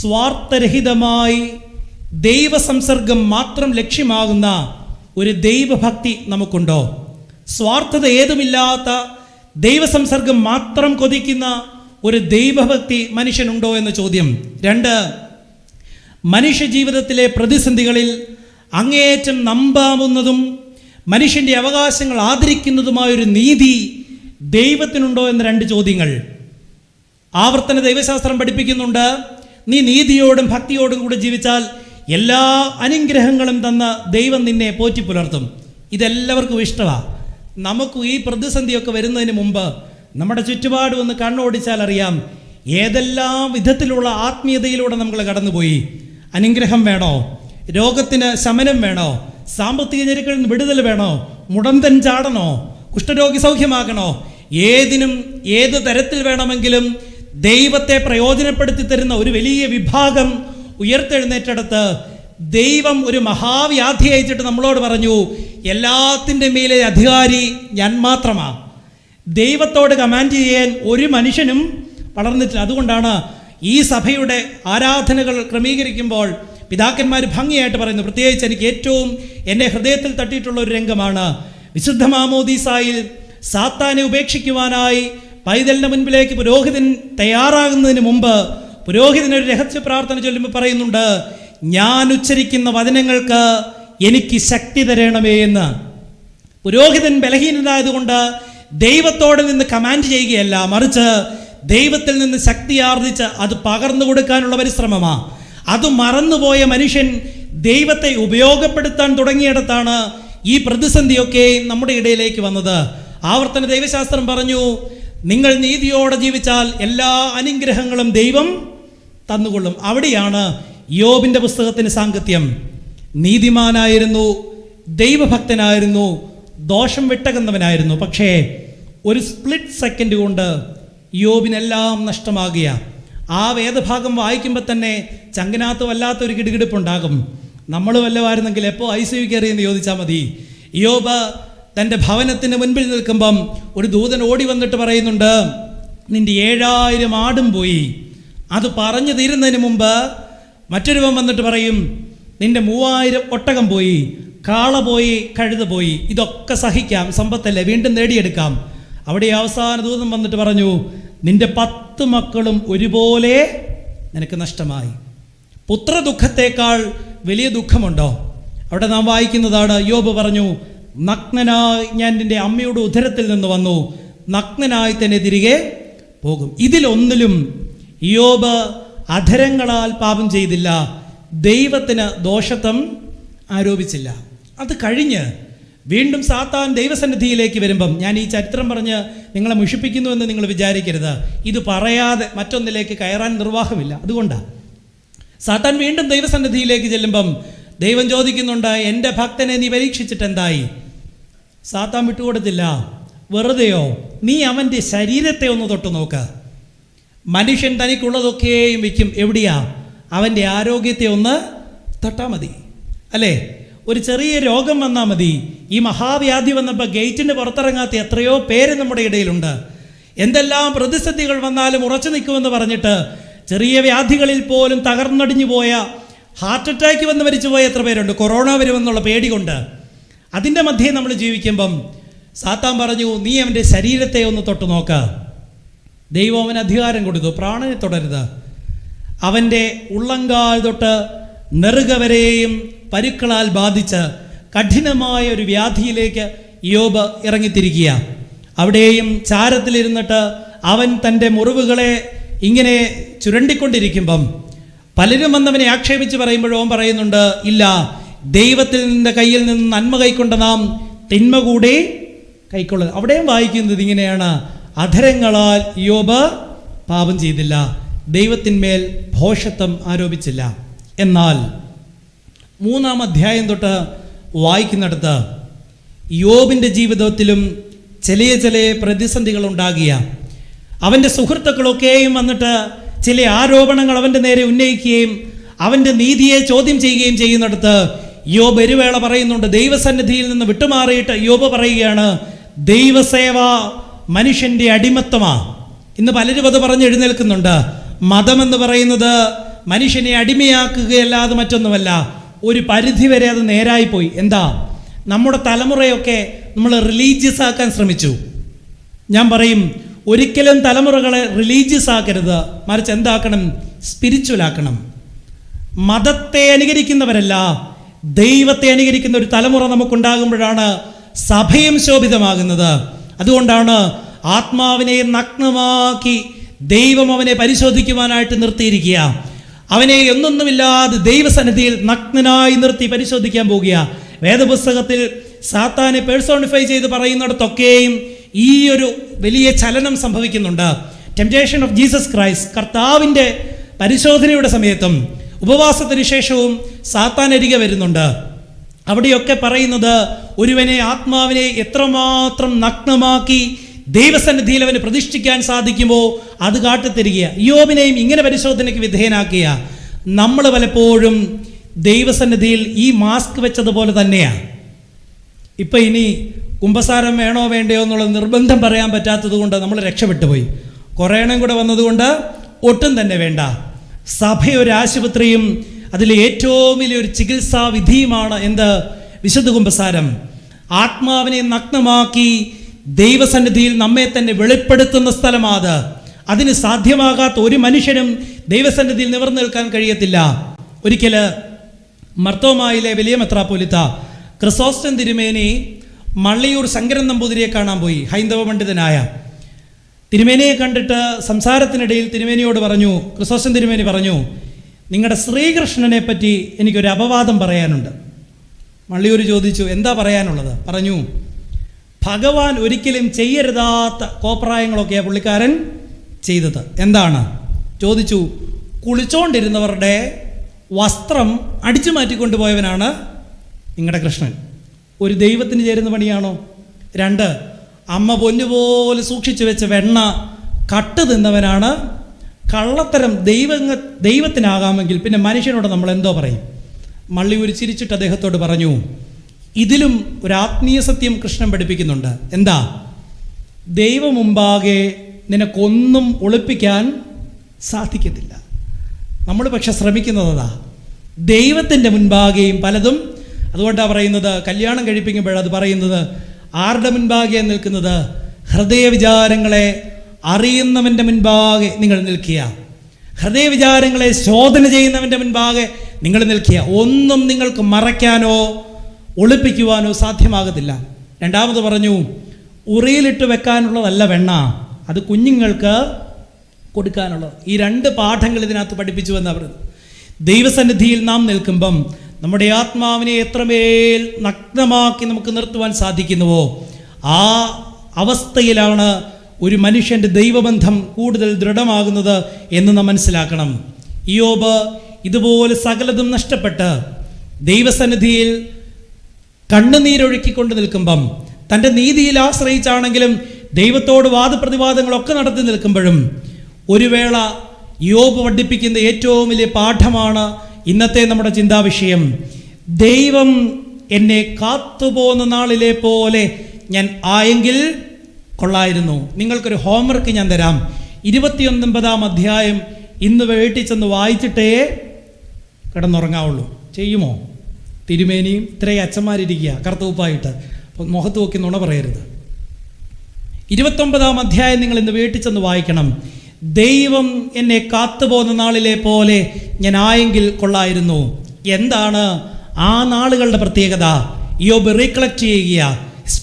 സ്വാർത്ഥരഹിതമായി ദൈവസംസർഗം മാത്രം ലക്ഷ്യമാകുന്ന ഒരു ദൈവഭക്തി നമുക്കുണ്ടോ? സ്വാർത്ഥത ഏതുമില്ലാത്ത ദൈവസംസർഗം മാത്രം കൊതിക്കുന്ന ഒരു ദൈവഭക്തി മനുഷ്യനുണ്ടോ എന്ന ചോദ്യം. 2, മനുഷ്യ ജീവിതത്തിലെ പ്രതിസന്ധികളിൽ അങ്ങേയറ്റം നമ്പാവുന്നതും മനുഷ്യൻ്റെ അവകാശങ്ങൾ ആദരിക്കുന്നതുമായൊരു നീതി ദൈവത്തിനുണ്ടോ എന്ന 2 ചോദ്യങ്ങൾ. ആവർത്തന ദൈവശാസ്ത്രം പഠിപ്പിക്കുന്നുണ്ട്, നീ നീതിയോടും ഭക്തിയോടും കൂടെ ജീവിച്ചാൽ എല്ലാ അനുഗ്രഹങ്ങളും തന്ന ദൈവം നിന്നെ പോറ്റി പുലർത്തും. ഇതെല്ലാവർക്കും ഇഷ്ടമാണ്. നമുക്ക് ഈ പ്രതിസന്ധിയൊക്കെ വരുന്നതിന് മുമ്പ് നമ്മുടെ ചുറ്റുപാട് ഒന്ന് കണ്ണോടിച്ചാൽ അറിയാം ഏതെല്ലാം വിധത്തിലുള്ള ആത്മീയതയിലൂടെ നമ്മൾ കടന്നുപോയി. അനുഗ്രഹം വേണോ? രോഗത്തിന് ശമനം വേണോ? സാമ്പത്തിക ഞെരുക്കളിൽ നിന്ന് വിടുതൽ വേണോ? മുടന്തൻ ചാടണോ? കുഷ്ഠരോഗി സൗഖ്യമാക്കണോ? ഏതിനും ഏത് തരത്തിൽ വേണമെങ്കിലും ദൈവത്തെ പ്രയോജനപ്പെടുത്തി തരുന്ന ഒരു വലിയ വിഭാഗം ഉയർത്തെഴുന്നേറ്റെടുത്ത് ദൈവം ഒരു മഹാവ്യാധി അയച്ചിട്ട് നമ്മളോട് പറഞ്ഞു, എല്ലാത്തിൻ്റെ മേലെ അധികാരി ഞാൻ മാത്രമാണ്. ദൈവത്തോട് കമാൻഡ് ചെയ്യാൻ ഒരു മനുഷ്യനും വളർന്നിട്ടില്ല. അതുകൊണ്ടാണ് ഈ സഭയുടെ ആരാധനകൾ ക്രമീകരിക്കുമ്പോൾ പിതാക്കന്മാർ ഭംഗിയായിട്ട് പറയുന്നു. പ്രത്യേകിച്ച് എനിക്ക് ഏറ്റവും എൻ്റെ ഹൃദയത്തിൽ തട്ടിയിട്ടുള്ള ഒരു രംഗമാണ് വിശുദ്ധ മാമോദീസായിൽ സാത്താനെ ഉപേക്ഷിക്കുവാനായി പൈതലിൻ്റെ മുൻപിലേക്ക് പുരോഹിതൻ തയ്യാറാകുന്നതിന് മുമ്പ് പുരോഹിതനൊരു രഹസ്യ പ്രാർത്ഥന ചൊല്ലുമ്പോൾ പറയുന്നുണ്ട്, ഞാൻ ഉച്ചരിക്കുന്ന വചനങ്ങൾക്ക് എനിക്ക് ശക്തി തരണമേ എന്ന്. പുരോഹിതൻ ബലഹീനനായതുകൊണ്ട് ദൈവത്തോട് നിന്ന് കമാൻഡ് ചെയ്യുകയല്ല, മറിച്ച് ദൈവത്തിൽ നിന്ന് ശക്തി ആർജിച്ച് അത് പകർന്നു കൊടുക്കാനുള്ള പരിശ്രമമാണ്. അത് മറന്നുപോയ മനുഷ്യൻ ദൈവത്തെ ഉപയോഗപ്പെടുത്താൻ തുടങ്ങിയിടത്താണ് ഈ പ്രതിസന്ധിയൊക്കെ നമ്മുടെ ഇടയിലേക്ക് വന്നത്. ആവർത്തന ദൈവശാസ്ത്രം പറഞ്ഞു, നിങ്ങൾ നീതിയോടെ ജീവിച്ചാൽ എല്ലാ അനുഗ്രഹങ്ങളും ദൈവം തന്നുകൊള്ളും. അവിടെയാണ് യോബിൻ്റെ പുസ്തകത്തിന് സാങ്കത്യം. നീതിമാനായിരുന്നു, ദൈവഭക്തനായിരുന്നു, ദോഷം വിട്ടകന്നവനായിരുന്നു. പക്ഷേ ഒരു സ്പ്ലിറ്റ് സെക്കൻഡ് കൊണ്ട് യോബിനെല്ലാം നഷ്ടമാകുക. ആ വേദഭാഗം വായിക്കുമ്പോൾ തന്നെ ചങ്കിനകത്ത് വല്ലാത്തൊരു കിടുകിടുപ്പുണ്ടാകും. നമ്മൾ വല്ലവായിരുന്നെങ്കിൽ എപ്പോൾ ICU കയറിയെന്ന് ചോദിച്ചാൽ മതി. യോബ് തൻ്റെ ഭവനത്തിന് മുൻപിൽ നിൽക്കുമ്പം ഒരു ദൂതൻ ഓടി വന്നിട്ട് പറയുന്നുണ്ട്, നിൻ്റെ 7000 ആടും പോയി. അത് പറഞ്ഞു തീരുന്നതിന് മുമ്പ് മറ്റൊരുവൻ വന്നിട്ട് പറയും, നിൻ്റെ 3000 ഒട്ടകം പോയി, കാള പോയി, കഴുത പോയി. ഇതൊക്കെ സഹിക്കാം, സമ്പത്തല്ലേ, വീണ്ടും നേടിയെടുക്കാം. അവിടെ അവസാന ദൂതൻ വന്നിട്ട് പറഞ്ഞു, നിൻ്റെ 10 മക്കളും ഒരുപോലെ നിനക്ക് നഷ്ടമായി. പുത്രദുഃഖത്തേക്കാൾ വലിയ ദുഃഖമുണ്ടോ? അവിടെ നാം വായിക്കുന്നതാണ്, യോബ് പറഞ്ഞു, നഗ്നനായി ഞാൻ നിൻ്റെ അമ്മയുടെ ഉദരത്തിൽ നിന്ന് വന്നു, നഗ്നനായി തന്നെ തിരികെ പോകും. ഇതിലൊന്നിലും യോബ് അധരങ്ങളാൽ പാപം ചെയ്തില്ല, ദൈവത്തിന് ദോഷത്വം ആരോപിച്ചില്ല. അത് കഴിഞ്ഞ് വീണ്ടും സാത്താൻ ദൈവസന്നിധിയിലേക്ക് വരുമ്പം, ഞാൻ ഈ ചരിത്രം പറഞ്ഞ് നിങ്ങളെ മുഷിപ്പിക്കുന്നുവെന്ന് നിങ്ങൾ വിചാരിക്കരുത്. ഇത് പറയാതെ മറ്റൊന്നിലേക്ക് കയറാൻ നിർവാഹമില്ല. അതുകൊണ്ടാണ് സാത്താൻ വീണ്ടും ദൈവസന്നിധിയിലേക്ക് ചെല്ലുമ്പം ദൈവം ചോദിക്കുന്നുണ്ട്, എൻ്റെ ഭക്തനെ നീ പരീക്ഷിച്ചിട്ട് എന്തായി? സാത്താൻ വിട്ടുകൊടുത്തില്ല. വെറുതെയോ? നീ അവൻ്റെ ശരീരത്തെ ഒന്ന് തൊട്ട് നോക്ക്. മനുഷ്യൻ തനിക്കുള്ളതൊക്കെയും വയ്ക്കും. എവിടെയാ? അവൻ്റെ ആരോഗ്യത്തെ ഒന്ന് തൊട്ടാൽ മതി, അല്ലേ? ഒരു ചെറിയ രോഗം വന്നാൽ മതി. ഈ മഹാവ്യാധി വന്നപ്പോൾ ഗേറ്റിന് പുറത്തിറങ്ങാത്ത എത്രയോ പേര് നമ്മുടെ ഇടയിലുണ്ട്. എന്തെല്ലാം പ്രതിസന്ധികൾ വന്നാലും ഉറച്ചു നിൽക്കുമെന്ന് പറഞ്ഞിട്ട് ചെറിയ വ്യാധികളിൽ പോലും തകർന്നടിഞ്ഞു പോയ, ഹാർട്ട് അറ്റാക്ക് വന്ന് മരിച്ചു പോയ എത്ര പേരുണ്ട്, കൊറോണ വരുമെന്നുള്ള പേടി കൊണ്ട്. അതിൻ്റെ മധ്യേ നമ്മൾ ജീവിക്കുമ്പം സാത്താൻ പറഞ്ഞു, നീ അവൻ്റെ ശരീരത്തെ ഒന്ന് തൊട്ട് നോക്ക. ദൈവം അവന് അധികാരം കൊടുത്തു, പ്രാണനെ തൊടരുത്. അവൻ്റെ ഉള്ളങ്കാൽ തൊട്ട് നെറുക വരെയും പരുക്കളാൽ ബാധിച്ച് കഠിനമായ ഒരു വ്യാധിയിലേക്ക് യോബ് ഇറങ്ങിത്തിരിക്കുക. അവിടെയും ചാരത്തിലിരുന്നിട്ട് അവൻ തൻ്റെ മുറിവുകളെ ഇങ്ങനെ ചുരണ്ടിക്കൊണ്ടിരിക്കുമ്പം പലരും വന്നവനെ ആക്ഷേപിച്ച് പറയുമ്പോഴും അവൻ പറയുന്നുണ്ട്, ഇല്ല, ദൈവത്തിൽ നിന്റെ കയ്യിൽ നിന്ന് നന്മ കൈക്കൊണ്ട നാം തിന്മ കൂടെ കൈക്കൊള്ളുക. അവിടെയും വായിക്കുന്നത് ഇങ്ങനെയാണ്, അധരങ്ങളാൽ യോബ് പാപം ചെയ്തില്ല, ദൈവത്തിന്മേൽ ഭോഷത്വം ആരോപിച്ചില്ല. എന്നാൽ 3-ാം അധ്യായം തൊട്ട് വായിക്കുന്നിടത്ത് യോബിൻ്റെ ജീവിതത്തിലും ചില പ്രതിസന്ധികൾ ഉണ്ടാകിയ, അവൻ്റെ സുഹൃത്തുക്കളൊക്കെയും വന്നിട്ട് ചില ആരോപണങ്ങൾ അവൻ്റെ നേരെ ഉന്നയിക്കുകയും അവൻ്റെ നീതിയെ ചോദ്യം ചെയ്യുകയും ചെയ്യുന്നിടത്ത് യോബ് ഒരു വേള പറയുന്നുണ്ട്, ദൈവസന്നിധിയിൽ നിന്ന് വിട്ടുമാറിയിട്ട് യോബ് പറയുകയാണ്, ദൈവസേവ മനുഷ്യൻ്റെ അടിമത്തമാണ്. ഇന്ന് പലരും അത് പറഞ്ഞ് എഴുന്നേൽക്കുന്നുണ്ട്. മതമെന്ന് പറയുന്നത് മനുഷ്യനെ അടിമയാക്കുകയല്ലാതെ മറ്റൊന്നുമല്ല. ഒരു പരിധിവരെ അത് നേരായിപ്പോയി. എന്താ? നമ്മുടെ തലമുറയൊക്കെ നമ്മൾ റിലീജിയസ് ആക്കാൻ ശ്രമിച്ചു. ഞാൻ പറയും, ഒരിക്കലും തലമുറകളെ റിലീജിയസ് ആക്കരുത്, മറിച്ച് എന്താക്കണം? സ്പിരിച്വൽ ആക്കണം. മതത്തെ അനുകരിക്കുന്നവരല്ല, ദൈവത്തെ അനുകരിക്കുന്ന ഒരു തലമുറ നമുക്കുണ്ടാകുമ്പോഴാണ് സഭയും ശോഭിതമാകുന്നത്. അതുകൊണ്ടാണ് ആത്മാവിനെ നഗ്നമാക്കി ദൈവം അവനെ പരിശോധിക്കുവാനായിട്ട് നിർത്തിയിരിക്കുക. അവനെ ഒന്നൊന്നുമില്ലാതെ ദൈവസന്നിധിയിൽ നഗ്നനായി നിർത്തി പരിശോധിക്കാൻ പോകുക. വേദപുസ്തകത്തിൽ സാത്താനെ പേഴ്സോണിഫൈ ചെയ്ത് പറയുന്നിടത്തൊക്കെയും ഈ ഒരു വലിയ ചലനം സംഭവിക്കുന്നുണ്ട്. ടെംപ്റ്റേഷൻ ഓഫ് ജീസസ് ക്രൈസ്റ്റ്, കർത്താവിൻ്റെ പരിശോധനയുടെ സമയത്തും ഉപവാസത്തിന് ശേഷവും സാത്താൻ അരികെ വരുന്നുണ്ട്. അവിടെയൊക്കെ പറയുന്നത് ഒരുവനെ, ആത്മാവിനെ എത്രമാത്രം നഗ്നമാക്കി ദൈവസന്നിധിയിൽ അവന് പ്രതിഷ്ഠിക്കാൻ സാധിക്കുമോ അത് കാട്ടിത്തരിക. യോബിനെയും ഇങ്ങനെ പരിശോധനയ്ക്ക് വിധേയനാക്കിയ നമ്മൾ പലപ്പോഴും ദൈവസന്നിധിയിൽ ഈ മാസ്ക് വെച്ചതുപോലെ തന്നെയാണ്. ഇപ്പം ഇനി കുമ്പസാരം വേണോ വേണ്ടയോ എന്നുള്ള നിർബന്ധം പറയാൻ പറ്റാത്തത് കൊണ്ട് നമ്മൾ രക്ഷപ്പെട്ടു പോയി. കൊറോണയും കൂടെ വന്നതുകൊണ്ട് ഒട്ടും തന്നെ വേണ്ട. സഭയൊരു ആശുപത്രിയും അതിൽ ഏറ്റവും വലിയൊരു ചികിത്സാ വിധിയുമാണ് എന്ത്? വിശുദ്ധ കുമ്പസാരം. ആത്മാവിനെ നഗ്നമാക്കി ദൈവസന്നിധിയിൽ നമ്മെ തന്നെ വെളിപ്പെടുത്തുന്ന സ്ഥലമാത്. അതിന് സാധ്യമാകാത്ത ഒരു മനുഷ്യനും ദൈവസന്നിധിയിൽ നിവർന്നു നിൽക്കാൻ കഴിയത്തില്ല. ഒരിക്കൽ മർത്തോമായിലെ വലിയ മെത്രാപ്പൊലീത്ത ക്രിസോസ്റ്റം തിരുമേനി മള്ളിയൂർ ശങ്കരൻ നമ്പൂതിരിയെ കാണാൻ പോയി. ഹൈന്ദവ പണ്ഡിതനായ തിരുമേനിയെ കണ്ടിട്ട് സംസാരത്തിനിടയിൽ തിരുമേനിയോട് പറഞ്ഞു, ക്രിസോസ്റ്റം തിരുമേനി പറഞ്ഞു, നിങ്ങളുടെ ശ്രീകൃഷ്ണനെ പറ്റി എനിക്കൊരു അപവാദം പറയാനുണ്ട്. മള്ളിയൂർ ചോദിച്ചു, എന്താ പറയാനുള്ളത്? പറഞ്ഞു, ഭഗവാൻ ഒരിക്കലും ചെയ്യരുതാത്ത കോപ്രായങ്ങളൊക്കെയാണ് പുള്ളിക്കാരൻ ചെയ്തത്. എന്താണ് ചോദിച്ചു. കുളിച്ചോണ്ടിരുന്നവരുടെ വസ്ത്രം അടിച്ചു മാറ്റിക്കൊണ്ടുപോയവനാണ് നിങ്ങളുടെ കൃഷ്ണൻ. ഒരു ദൈവത്തിന് ചേരുന്ന പണിയാണോ? 2, അമ്മ പൊന്നുപോലെ സൂക്ഷിച്ചു വെച്ച വെണ്ണ കട്ട് തിന്നവനാണ്. കള്ളത്തരം ദൈവത്തിനാകാമെങ്കിൽ പിന്നെ മനുഷ്യനോട് നമ്മൾ എന്തോ പറയും? മള്ളിയൂർ ചിരിച്ചിട്ട് അദ്ദേഹത്തോട് പറഞ്ഞു, ഇതിലും ഒരു ആത്മീയ സത്യം കൃഷ്ണൻ പഠിപ്പിക്കുന്നുണ്ട്. എന്താ? ദൈവം മുമ്പാകെ നിനക്കൊന്നും ഒളിപ്പിക്കാൻ സാധിക്കത്തില്ല. നമ്മൾ പക്ഷെ ശ്രമിക്കുന്നതാ ദൈവത്തിൻ്റെ മുൻപാകെയും പലതും. അതുകൊണ്ടാണ് പറയുന്നത്, കല്യാണം കഴിപ്പിക്കുമ്പോഴത് പറയുന്നത് ആരുടെ മുൻപാകെ നിൽക്കുന്നത്? ഹൃദയവിചാരങ്ങളെ അറിയുന്നവൻ്റെ മുൻപാകെ നിങ്ങൾ നിൽക്കുക. ഹൃദയവിചാരങ്ങളെ ശോധന ചെയ്യുന്നവൻ്റെ മുൻപാകെ നിങ്ങൾ നിൽക്കുക. ഒന്നും നിങ്ങൾക്ക് മറയ്ക്കാനോ ഒളിപ്പിക്കുവാനോ സാധ്യമാകത്തില്ല. 2ാമത് പറഞ്ഞു, ഉറിയിലിട്ട് വെക്കാനുള്ളതല്ല വെണ്ണ, അത് കുഞ്ഞുങ്ങൾക്ക് കൊടുക്കാനുള്ളത്. ഈ 2 പാഠങ്ങൾ ഇതിനകത്ത് പഠിപ്പിച്ചു എന്നാണ് പറയുന്നത്. ദൈവസന്നിധിയിൽ നാം നിൽക്കുമ്പം നമ്മുടെ ആത്മാവിനെ എത്രമേൽ നഗ്നമാക്കി നമുക്ക് നിർത്തുവാൻ സാധിക്കുന്നുവോ ആ അവസ്ഥയിലാണ് ഒരു മനുഷ്യൻ്റെ ദൈവബന്ധം കൂടുതൽ ദൃഢമാകുന്നത് എന്ന് നാം മനസ്സിലാക്കണം. ഇയ്യോബ് ഇതുപോലെ സകലതും നഷ്ടപ്പെട്ട് ദൈവസന്നിധിയിൽ കണ്ണുനീരൊഴുക്കിക്കൊണ്ട് നിൽക്കുമ്പം, തൻ്റെ നീതിയിൽ ആശ്രയിച്ചാണെങ്കിലും ദൈവത്തോട് വാദപ്രതിവാദങ്ങളൊക്കെ നടത്തി നിൽക്കുമ്പോഴും, ഒരു വേള യോബ് പഠിപ്പിക്കുന്ന ഏറ്റവും വലിയ പാഠമാണ് ഇന്നത്തെ നമ്മുടെ ചിന്താവിഷയം. ദൈവം എന്നെ കാത്തുപോകുന്ന നാളിലെ പോലെ ഞാൻ ആയെങ്കിൽ കൊള്ളായിരുന്നു. നിങ്ങൾക്കൊരു ഹോംവർക്ക് ഞാൻ തരാം. 29-ാം അധ്യായം ഇന്ന് വീട്ടിൽ ചെന്ന് വായിച്ചിട്ടേ കിടന്നുറങ്ങാവുള്ളൂ. ചെയ്യുമോ? തിരുമേനിയും ഇത്രയും അച്ഛന്മാരിരിക്കുക കറുത്തൂപ്പായിട്ട്, അപ്പം മുഖത്ത് നോക്കി നുണ പറയരുത്. 29-ാം അധ്യായം നിങ്ങൾ ഇന്ന് വീട്ടിൽ ചെന്ന് വായിക്കണം. ദൈവം എന്നെ കാത്തുപോകുന്ന നാളിലെ പോലെ ഞാൻ ആയെങ്കിൽ കൊള്ളായിരുന്നു. എന്താണ് ആ നാളുകളുടെ പ്രത്യേകത? യോബ് റീകളക്ട് ചെയ്യുക.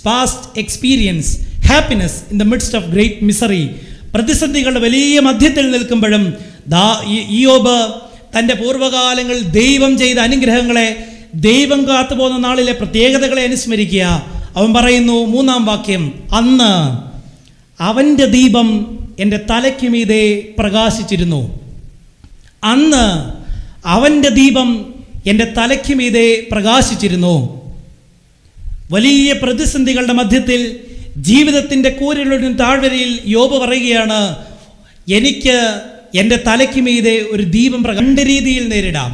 Past experience, happiness in the midst of great misery. പ്രതിസന്ധികളുടെ വലിയ മധ്യത്തിൽ നിൽക്കുമ്പോഴും യോബ് തൻ്റെ പൂർവ്വകാലങ്ങളിൽ ദൈവം ചെയ്ത അനുഗ്രഹങ്ങളെ, ദൈവം കാത്തുപോകുന്ന നാളിലെ പ്രത്യേകതകളെ അനുസ്മരിക്കുക. അവൻ പറയുന്നു, 3-ാം വാക്യം, അന്ന് അവൻ്റെ ദീപം എൻ്റെ തലയ്ക്ക് മീതെ പ്രകാശിച്ചിരുന്നു. അന്ന് അവൻ്റെ ദീപം എൻ്റെ തലയ്ക്ക് മീതെ പ്രകാശിച്ചിരുന്നു. വലിയ പ്രതിസന്ധികളുടെ മധ്യത്തിൽ ജീവിതത്തിൻ്റെ കൂരിരുളിൻ താഴ്വരയിൽ യോബ് പറയുകയാണ്, എനിക്ക് എൻ്റെ തലയ്ക്ക് മീതെ ഒരു ദീപം 2 രീതിയിൽ നേരിടാം.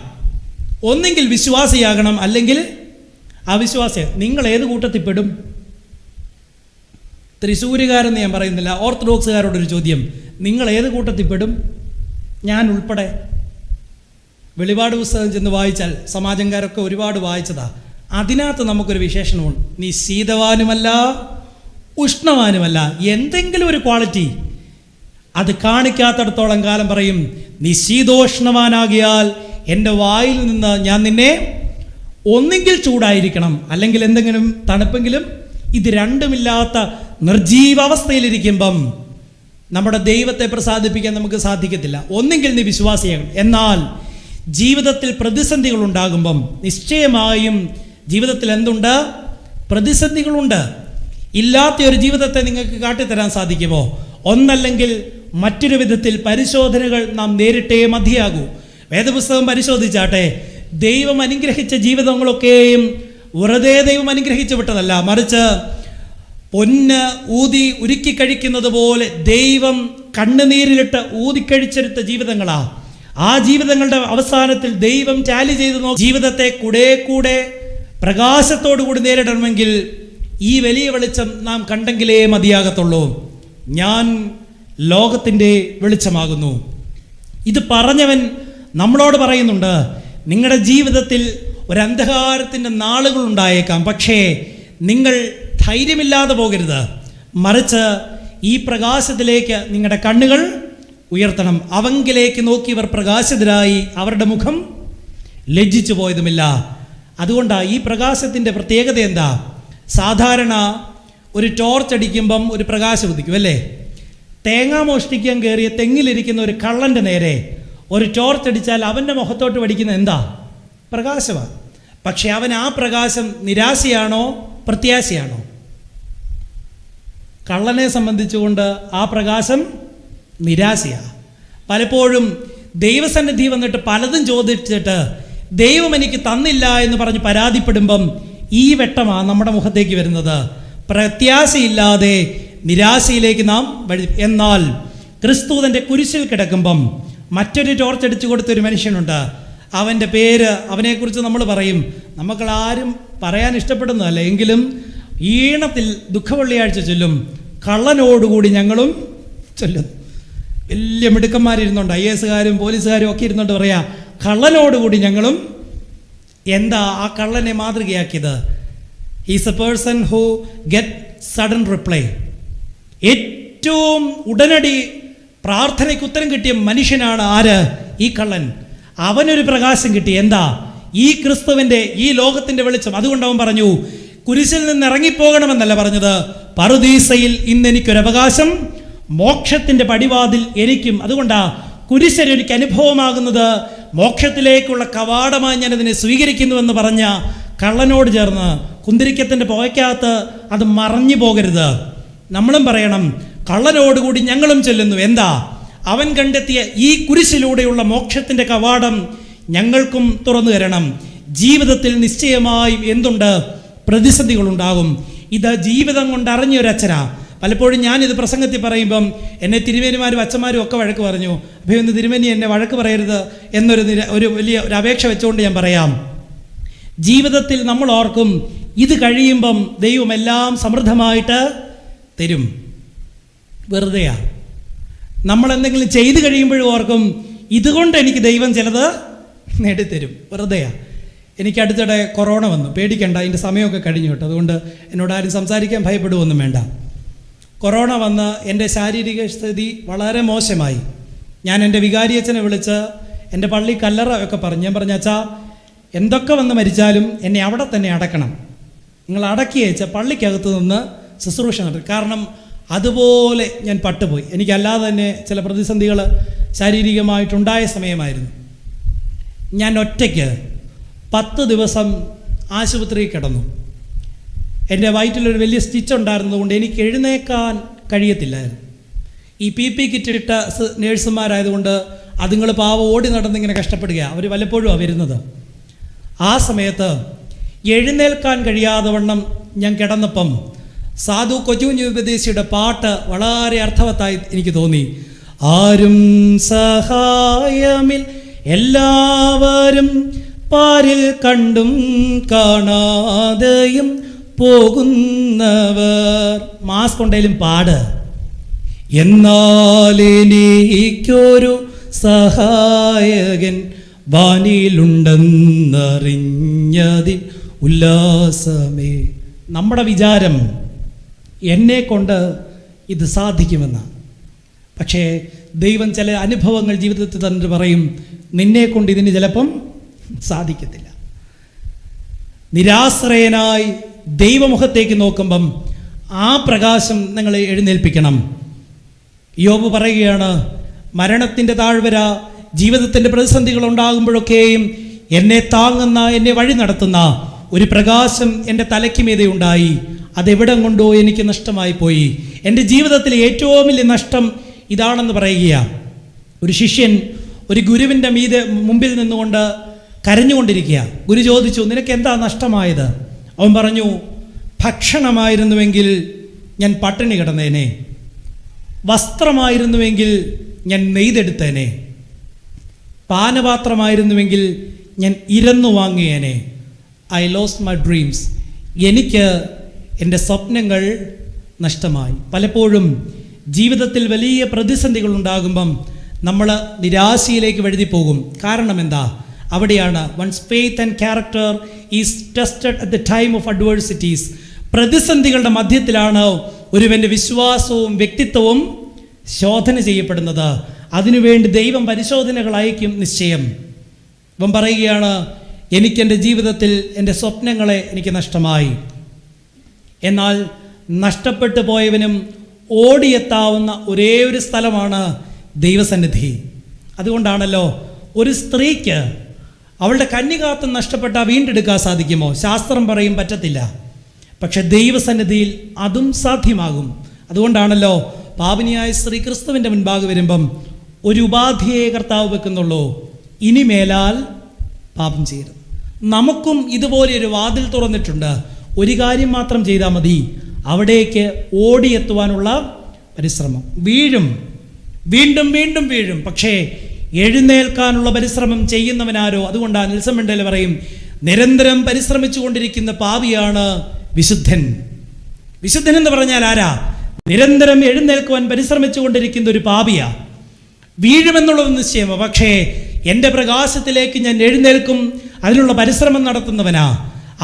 ഒന്നെങ്കിൽ വിശ്വാസിയാകണം, അല്ലെങ്കിൽ അവിശ്വാസി. നിങ്ങൾ ഏത് കൂട്ടത്തിൽ പെടും? തൃശ്ശൂരുകാരെന്ന് ഞാൻ പറയുന്നില്ല, ഓർത്തഡോക്സുകാരോടൊരു ചോദ്യം, നിങ്ങൾ ഏത് കൂട്ടത്തിൽ പെടും? ഞാൻ ഉൾപ്പെടെ. വെളിപാട് പുസ്തകം ചെന്ന് വായിച്ചാൽ സമാജംകാരൊക്കെ ഒരുപാട് വായിച്ചതാ. അതിനകത്ത് നമുക്കൊരു വിശേഷണമുണ്ട്. നീ ശീതവാനുമല്ല ഉഷ്ണവാനുമല്ല. എന്തെങ്കിലും ഒരു ക്വാളിറ്റി അത് കാണിക്കാത്തടത്തോളം കാലം പറയും, നീ ശീതോഷ്ണവാനാകിയാൽ എൻ്റെ വായിൽ നിന്ന് ഞാൻ നിന്നെ ഒന്നെങ്കിൽ ചൂടായിരിക്കണം, അല്ലെങ്കിൽ എന്തെങ്കിലും തണുപ്പെങ്കിലും. ഇത് രണ്ടുമില്ലാത്ത നിർജീവാവസ്ഥയിലിരിക്കുമ്പം നമ്മുടെ ദൈവത്തെ പ്രസാദിപ്പിക്കാൻ നമുക്ക് സാധിക്കത്തില്ല. ഒന്നെങ്കിൽ നീ വിശ്വാസിയാകണം. എന്നാൽ ജീവിതത്തിൽ പ്രതിസന്ധികൾ ഉണ്ടാകുമ്പം നിശ്ചയമായും ജീവിതത്തിൽ എന്തുണ്ട്? പ്രതിസന്ധികളുണ്ട്. ഇല്ലാത്ത ഒരു ജീവിതത്തെ നിങ്ങൾക്ക് കാട്ടിത്തരാൻ സാധിക്കുമോ? ഒന്നല്ലെങ്കിൽ മറ്റൊരു വിധത്തിൽ പരിശോധനകൾ നാം നേരിട്ടേ മതിയാകൂ. വേദപുസ്തകം പരിശോധിച്ചാട്ടെ, ദൈവം അനുഗ്രഹിച്ച ജീവിതങ്ങളൊക്കെയും വെറുതെ ദൈവം അനുഗ്രഹിച്ചു വിട്ടതല്ല, മറിച്ച് പൊന്ന് ഊതി ഉരുക്കി കഴിക്കുന്നത് പോലെ ദൈവം കണ്ണുനീരിലിട്ട് ഊതിക്കഴിച്ചെടുത്ത ജീവിതങ്ങളാ. ആ ജീവിതങ്ങളുടെ അവസാനത്തിൽ ദൈവം ടാലി ചെയ്ത് ജീവിതത്തെ കൂടെ പ്രകാശത്തോടു കൂടി നേരിടണമെങ്കിൽ ഈ വലിയ വെളിച്ചം നാം കണ്ടെങ്കിലേ മതിയാകത്തുള്ളൂ. ഞാൻ ലോകത്തിൻ്റെ വെളിച്ചമാകുന്നു. ഇത് പറഞ്ഞവൻ നമ്മളോട് പറയുന്നുണ്ട്, നിങ്ങളുടെ ജീവിതത്തിൽ ഒരു അന്ധകാരത്തിൻ്റെ നാളുകൾ ഉണ്ടായേക്കാം, പക്ഷേ നിങ്ങൾ ധൈര്യമില്ലാതെ പോകരുത്. മറിച്ച് ഈ പ്രകാശത്തിലേക്ക് നിങ്ങളുടെ കണ്ണുകൾ ഉയർത്തണം. അവങ്കിലേക്ക് നോക്കിയവർ പ്രകാശിതരായി, അവരുടെ മുഖം ലജ്ജിച്ചു പോയതുമില്ല. അതുകൊണ്ടാണ് ഈ പ്രകാശത്തിൻ്റെ പ്രത്യേകത എന്താ? സാധാരണ ഒരു ടോർച്ച് അടിക്കുമ്പം ഒരു പ്രകാശം ഉദിക്കും അല്ലേ? തേങ്ങ മോഷ്ടിക്കാൻ കയറിയ തെങ്ങിലിരിക്കുന്ന ഒരു കള്ളൻ്റെ നേരെ ഒരു ടോർച്ച് അടിച്ചാൽ അവൻ്റെ മുഖത്തോട്ട് പഠിക്കുന്ന എന്താ? പ്രകാശമാണ്. പക്ഷെ അവൻ ആ പ്രകാശം നിരാശയാണോ പ്രത്യാശയാണോ? കള്ളനെ സംബന്ധിച്ചുകൊണ്ട് ആ പ്രകാശം നിരാശയാണ്. പലപ്പോഴും ദൈവസന്നിധി വന്നിട്ട് പലതും ചോദിച്ചിട്ട് ദൈവം എനിക്ക് തന്നില്ല എന്ന് പറഞ്ഞ് പരാതിപ്പെടുമ്പം ഈ വെട്ടമാണ് നമ്മുടെ മുഖത്തേക്ക് വരുന്നത്. പ്രത്യാശയില്ലാതെ നിരാശയിലേക്ക് നാം വഴി. എന്നാൽ ക്രിസ്തു തൻ്റെ കുരിശിൽ കിടക്കുമ്പം മറ്റൊരു ടോർച്ച് അടിച്ചു കൊടുത്തൊരു മനുഷ്യനുണ്ട്. അവൻ്റെ പേര്, അവനെക്കുറിച്ച് നമ്മൾ പറയും. നമുക്കാരും പറയാൻ ഇഷ്ടപ്പെടുന്നതല്ല, എങ്കിലും ഈണത്തിൽ ദുഃഖവെള്ളിയാഴ്ച ചൊല്ലും, കള്ളനോടുകൂടി ഞങ്ങളും ചൊല്ലും. വലിയ മിടുക്കന്മാരിരുന്നുണ്ട്, IAS-കാരും പോലീസുകാരും ഒക്കെ ഇരുന്നുകൊണ്ട് പറയാ, കള്ളനോടുകൂടി ഞങ്ങളും. എന്താ ആ കള്ളനെ മാതൃകയാക്കിയത്? He's a person who get sudden reply. ഏറ്റവും ഉടനടി പ്രാർത്ഥനയ്ക്ക് ഉത്തരം കിട്ടിയ മനുഷ്യനാണ് ആര്? ഈ കള്ളൻ. അവനൊരു പ്രകാശം കിട്ടി. എന്താ? ഈ ക്രിസ്തുവിൻ്റെ, ഈ ലോകത്തിൻ്റെ വെളിച്ചം. അതുകൊണ്ട് അവൻ പറഞ്ഞു, കുരിശിൽ നിന്ന് ഇറങ്ങിപ്പോകണമെന്നല്ല പറഞ്ഞത്, പറുദീസയിൽ ഇന്ന് എനിക്കൊരവകാശം, മോക്ഷത്തിൻ്റെ പടിവാതിൽ എനിക്കും. അതുകൊണ്ടാ കുരിശൻ എനിക്ക് അനുഭവമാകുന്നത്, മോക്ഷത്തിലേക്കുള്ള കവാടമായി ഞാനതിനെ സ്വീകരിക്കുന്നുവെന്ന് പറഞ്ഞ കള്ളനോട് ചേർന്ന് കുന്തിരിക്കത്തിൻ്റെ പുകയ്ക്കകത്ത് അത് മറഞ്ഞു പോകരുത്. നമ്മളും പറയണം, കള്ളനോടുകൂടി ഞങ്ങളും ചെല്ലുന്നു. എന്താ? അവൻ കണ്ടെത്തിയ ഈ കുരിശിലൂടെയുള്ള മോക്ഷത്തിൻ്റെ കവാടം ഞങ്ങൾക്കും തുറന്നു തരണം. ജീവിതത്തിൽ നിശ്ചയമായും എന്തുണ്ട്? പ്രതിസന്ധികളുണ്ടാകും. ഇത് ജീവിതം കൊണ്ട് അറിഞ്ഞൊരച്ഛനാ. പലപ്പോഴും ഞാനിത് പ്രസംഗത്തിൽ പറയുമ്പം എന്നെ തിരുമേനിമാരും അച്ഛന്മാരും ഒക്കെ വഴക്ക് പറഞ്ഞു. അപ്പോൾ ഇന്ന് തിരുമേനി എന്നെ വഴക്ക് പറയരുത് എന്നൊരു വലിയ ഒരു അപേക്ഷ വെച്ചുകൊണ്ട് ഞാൻ പറയാം. ജീവിതത്തിൽ നമ്മൾ ഓർക്കും, ഇത് കഴിയുമ്പം ദൈവം എല്ലാം സമൃദ്ധമായിട്ട് തരും. വെറുതെയാ. നമ്മൾ എന്തെങ്കിലും ചെയ്ത് കഴിയുമ്പോഴും ഓർക്കും, ഇതുകൊണ്ട് എനിക്ക് ദൈവം ചിലത് നേടിത്തരും. വെറുതെയാ. എനിക്ക് അടുത്തിടെ കൊറോണ വന്നു. പേടിക്കണ്ട, അതിൻ്റെ സമയമൊക്കെ കഴിഞ്ഞു കേട്ടോ. അതുകൊണ്ട് എന്നോട് ആരും സംസാരിക്കാൻ ഭയപ്പെടുകയൊന്നും വേണ്ട. കൊറോണ വന്ന് എൻ്റെ ശാരീരിക സ്ഥിതി വളരെ മോശമായി. ഞാൻ എൻ്റെ വികാരിയച്ഛനെ വിളിച്ച് എൻ്റെ പള്ളി കല്ലറ ഒക്കെ പറഞ്ഞു. ഞാൻ പറഞ്ഞു, അച്ഛാ, എന്തൊക്കെ വന്ന് മരിച്ചാലും എന്നെ അവിടെ തന്നെ അടക്കണം. നിങ്ങൾ അടക്കിയച്ച പള്ളിക്കകത്ത് നിന്ന് ശുശ്രൂഷ നടത്തും. കാരണം അതുപോലെ ഞാൻ പട്ടുപോയി. എനിക്കല്ലാതെ തന്നെ ചില പ്രതിസന്ധികൾ ശാരീരികമായിട്ടുണ്ടായ സമയമായിരുന്നു. ഞാൻ ഒറ്റയ്ക്ക് 10 ദിവസം ആശുപത്രിയിൽ കിടന്നു. എൻ്റെ വയറ്റിലൊരു വലിയ സ്റ്റിച്ച് ഉണ്ടായിരുന്നതുകൊണ്ട് എനിക്ക് എഴുന്നേക്കാൻ കഴിയത്തില്ലായിരുന്നു. ഈ PP കിറ്റിട്ട നേഴ്സുമാരായതുകൊണ്ട് അതുങ്ങൾ പാവം ഓടി നടന്നിങ്ങനെ കഷ്ടപ്പെടുകയാണ്. അവർ വല്ലപ്പോഴും വരുന്നത്. ആ സമയത്ത് എഴുന്നേൽക്കാൻ കഴിയാതെ വണ്ണം ഞാൻ കിടന്നപ്പം സാധു കൊച്ചുകുഞ്ഞുപദേശിയുടെ പാട്ട് വളരെ അർത്ഥവത്തായി എനിക്ക് തോന്നി. ആരും സഹായമിൽ എല്ലാവരും പാരിൽ കണ്ടും കാണാതെയും പോകുന്നവർ. മാസ്ക് ഉണ്ടെങ്കിലും പാട്. എന്നാൽ എനിക്കൊരു സഹായകൻ വാനിയിലുണ്ടെന്നറിഞ്ഞതിൻ ഉല്ലാസമേ. നമ്മുടെ വിചാരം എന്നെ കൊണ്ട് ഇത് സാധിക്കുമെന്നാണ്. പക്ഷേ ദൈവം ചില അനുഭവങ്ങൾ ജീവിതത്തിൽ തന്നെ പറയും, നിന്നെ കൊണ്ട് ഇതിന് ചിലപ്പം സാധിക്കത്തില്ല. നിരാശ്രയനായി ദൈവമുഖത്തേക്ക് നോക്കുമ്പം ആ പ്രകാശം നിങ്ങളെ എഴുന്നേൽപ്പിക്കണം. യോബ് പറയുകയാണ്, മരണത്തിൻ്റെ താഴ്വര, ജീവിതത്തിൻ്റെ പ്രതിസന്ധികൾ ഉണ്ടാകുമ്പോഴൊക്കെയും എന്നെ താങ്ങുന്ന, എന്നെ വഴി നടത്തുന്ന ഒരു പ്രകാശം എൻ്റെ തലയ്ക്ക് മീതെ ഉണ്ടായി. അതെവിടം കൊണ്ടോ എനിക്ക് നഷ്ടമായി പോയി. എൻ്റെ ജീവിതത്തിലെ ഏറ്റവും വലിയ നഷ്ടം ഇതാണെന്ന് പറയുകയാണ്. ഒരു ശിഷ്യൻ ഒരു ഗുരുവിൻ്റെ മുമ്പിൽ നിന്നുകൊണ്ട് കരഞ്ഞുകൊണ്ടിരിക്കുക. ഗുരു ചോദിച്ചു, നിനക്ക് എന്താ നഷ്ടമായത്? അവൻ പറഞ്ഞു, ഭക്ഷണമായിരുന്നുവെങ്കിൽ ഞാൻ പട്ടിണി കിടന്നേനെ, വസ്ത്രമായിരുന്നുവെങ്കിൽ ഞാൻ നെയ്തെടുത്തേനെ, പാനപാത്രമായിരുന്നുവെങ്കിൽ ഞാൻ ഇരന്നു വാങ്ങിയേനെ. I lost my dreams. എനിക്ക് എൻ്റെ സ്വപ്നങ്ങൾ നഷ്ടമായി. പലപ്പോഴും ജീവിതത്തിൽ വലിയ പ്രതിസന്ധികൾ ഉണ്ടാകുമ്പം നമ്മൾ നിരാശയിലേക്ക് വഴുതി പോകും. കാരണം എന്താ? അവിടെയാണ് one's faith and character is tested at the time of adversities. പ്രതിസന്ധികളുടെ മധ്യത്തിലാണ് ഒരുവൻ്റെ വിശ്വാസവും വ്യക്തിത്വവും ശോധന ചെയ്യപ്പെടുന്നത്. അതിനുവേണ്ടി ദൈവം പരിശോധനകൾ അയക്കും നിശ്ചയം. ഇവൻ പറയുകയാണ്, എനിക്കെൻ്റെ ജീവിതത്തിൽ എൻ്റെ സ്വപ്നങ്ങളെ എനിക്ക് നഷ്ടമായി. എന്നാൽ നഷ്ടപ്പെട്ടു പോയവനും ഓടിയെത്താവുന്ന ഒരേ ഒരു സ്ഥലമാണ് ദൈവസന്നിധി. അതുകൊണ്ടാണല്ലോ ഒരു സ്ത്രീക്ക് അവളുടെ കന്യകാത്വം നഷ്ടപ്പെട്ടാൽ വീണ്ടെടുക്കാൻ സാധിക്കുമോ? ശാസ്ത്രം പറയും പറ്റത്തില്ല. പക്ഷെ ദൈവസന്നിധിയിൽ അതും സാധ്യമാകും. അതുകൊണ്ടാണല്ലോ പാപിനിയായ സ്ത്രീ ക്രിസ്തുവിൻ്റെ മുൻപാകെ വരുമ്പം ഒരു ഉപാധിയെ കർത്താവ് വെക്കുന്നുള്ളൂ, ഇനിമേലാൽ പാപം ചെയ്യരുത്. നമുക്കും ഇതുപോലെ ഒരു വാതിൽ തുറന്നിട്ടുണ്ട്. ഒരു കാര്യം മാത്രം ചെയ്താൽ മതി, അവിടേക്ക് ഓടിയെത്തുവാനുള്ള പരിശ്രമം. വീഴും, വീണ്ടും വീണ്ടും വീഴും, പക്ഷേ എഴുന്നേൽക്കാനുള്ള പരിശ്രമം ചെയ്യുന്നവനാരോ? അതുകൊണ്ടാണ് നെൽസൺ മണ്ടേല പറയും, നിരന്തരം പരിശ്രമിച്ചു കൊണ്ടിരിക്കുന്ന പാപിയാണ് വിശുദ്ധൻ. വിശുദ്ധൻ എന്ന് പറഞ്ഞാൽ ആരാ? നിരന്തരം എഴുന്നേൽക്കുവാൻ പരിശ്രമിച്ചു കൊണ്ടിരിക്കുന്ന ഒരു പാപിയാ. വീഴുമെന്നുള്ളത് നിശ്ചയമോ, പക്ഷേ എൻ്റെ പ്രകാശത്തിലേക്ക് ഞാൻ എഴുന്നേൽക്കും, അതിനുള്ള പരിശ്രമം നടത്തുന്നവനാ.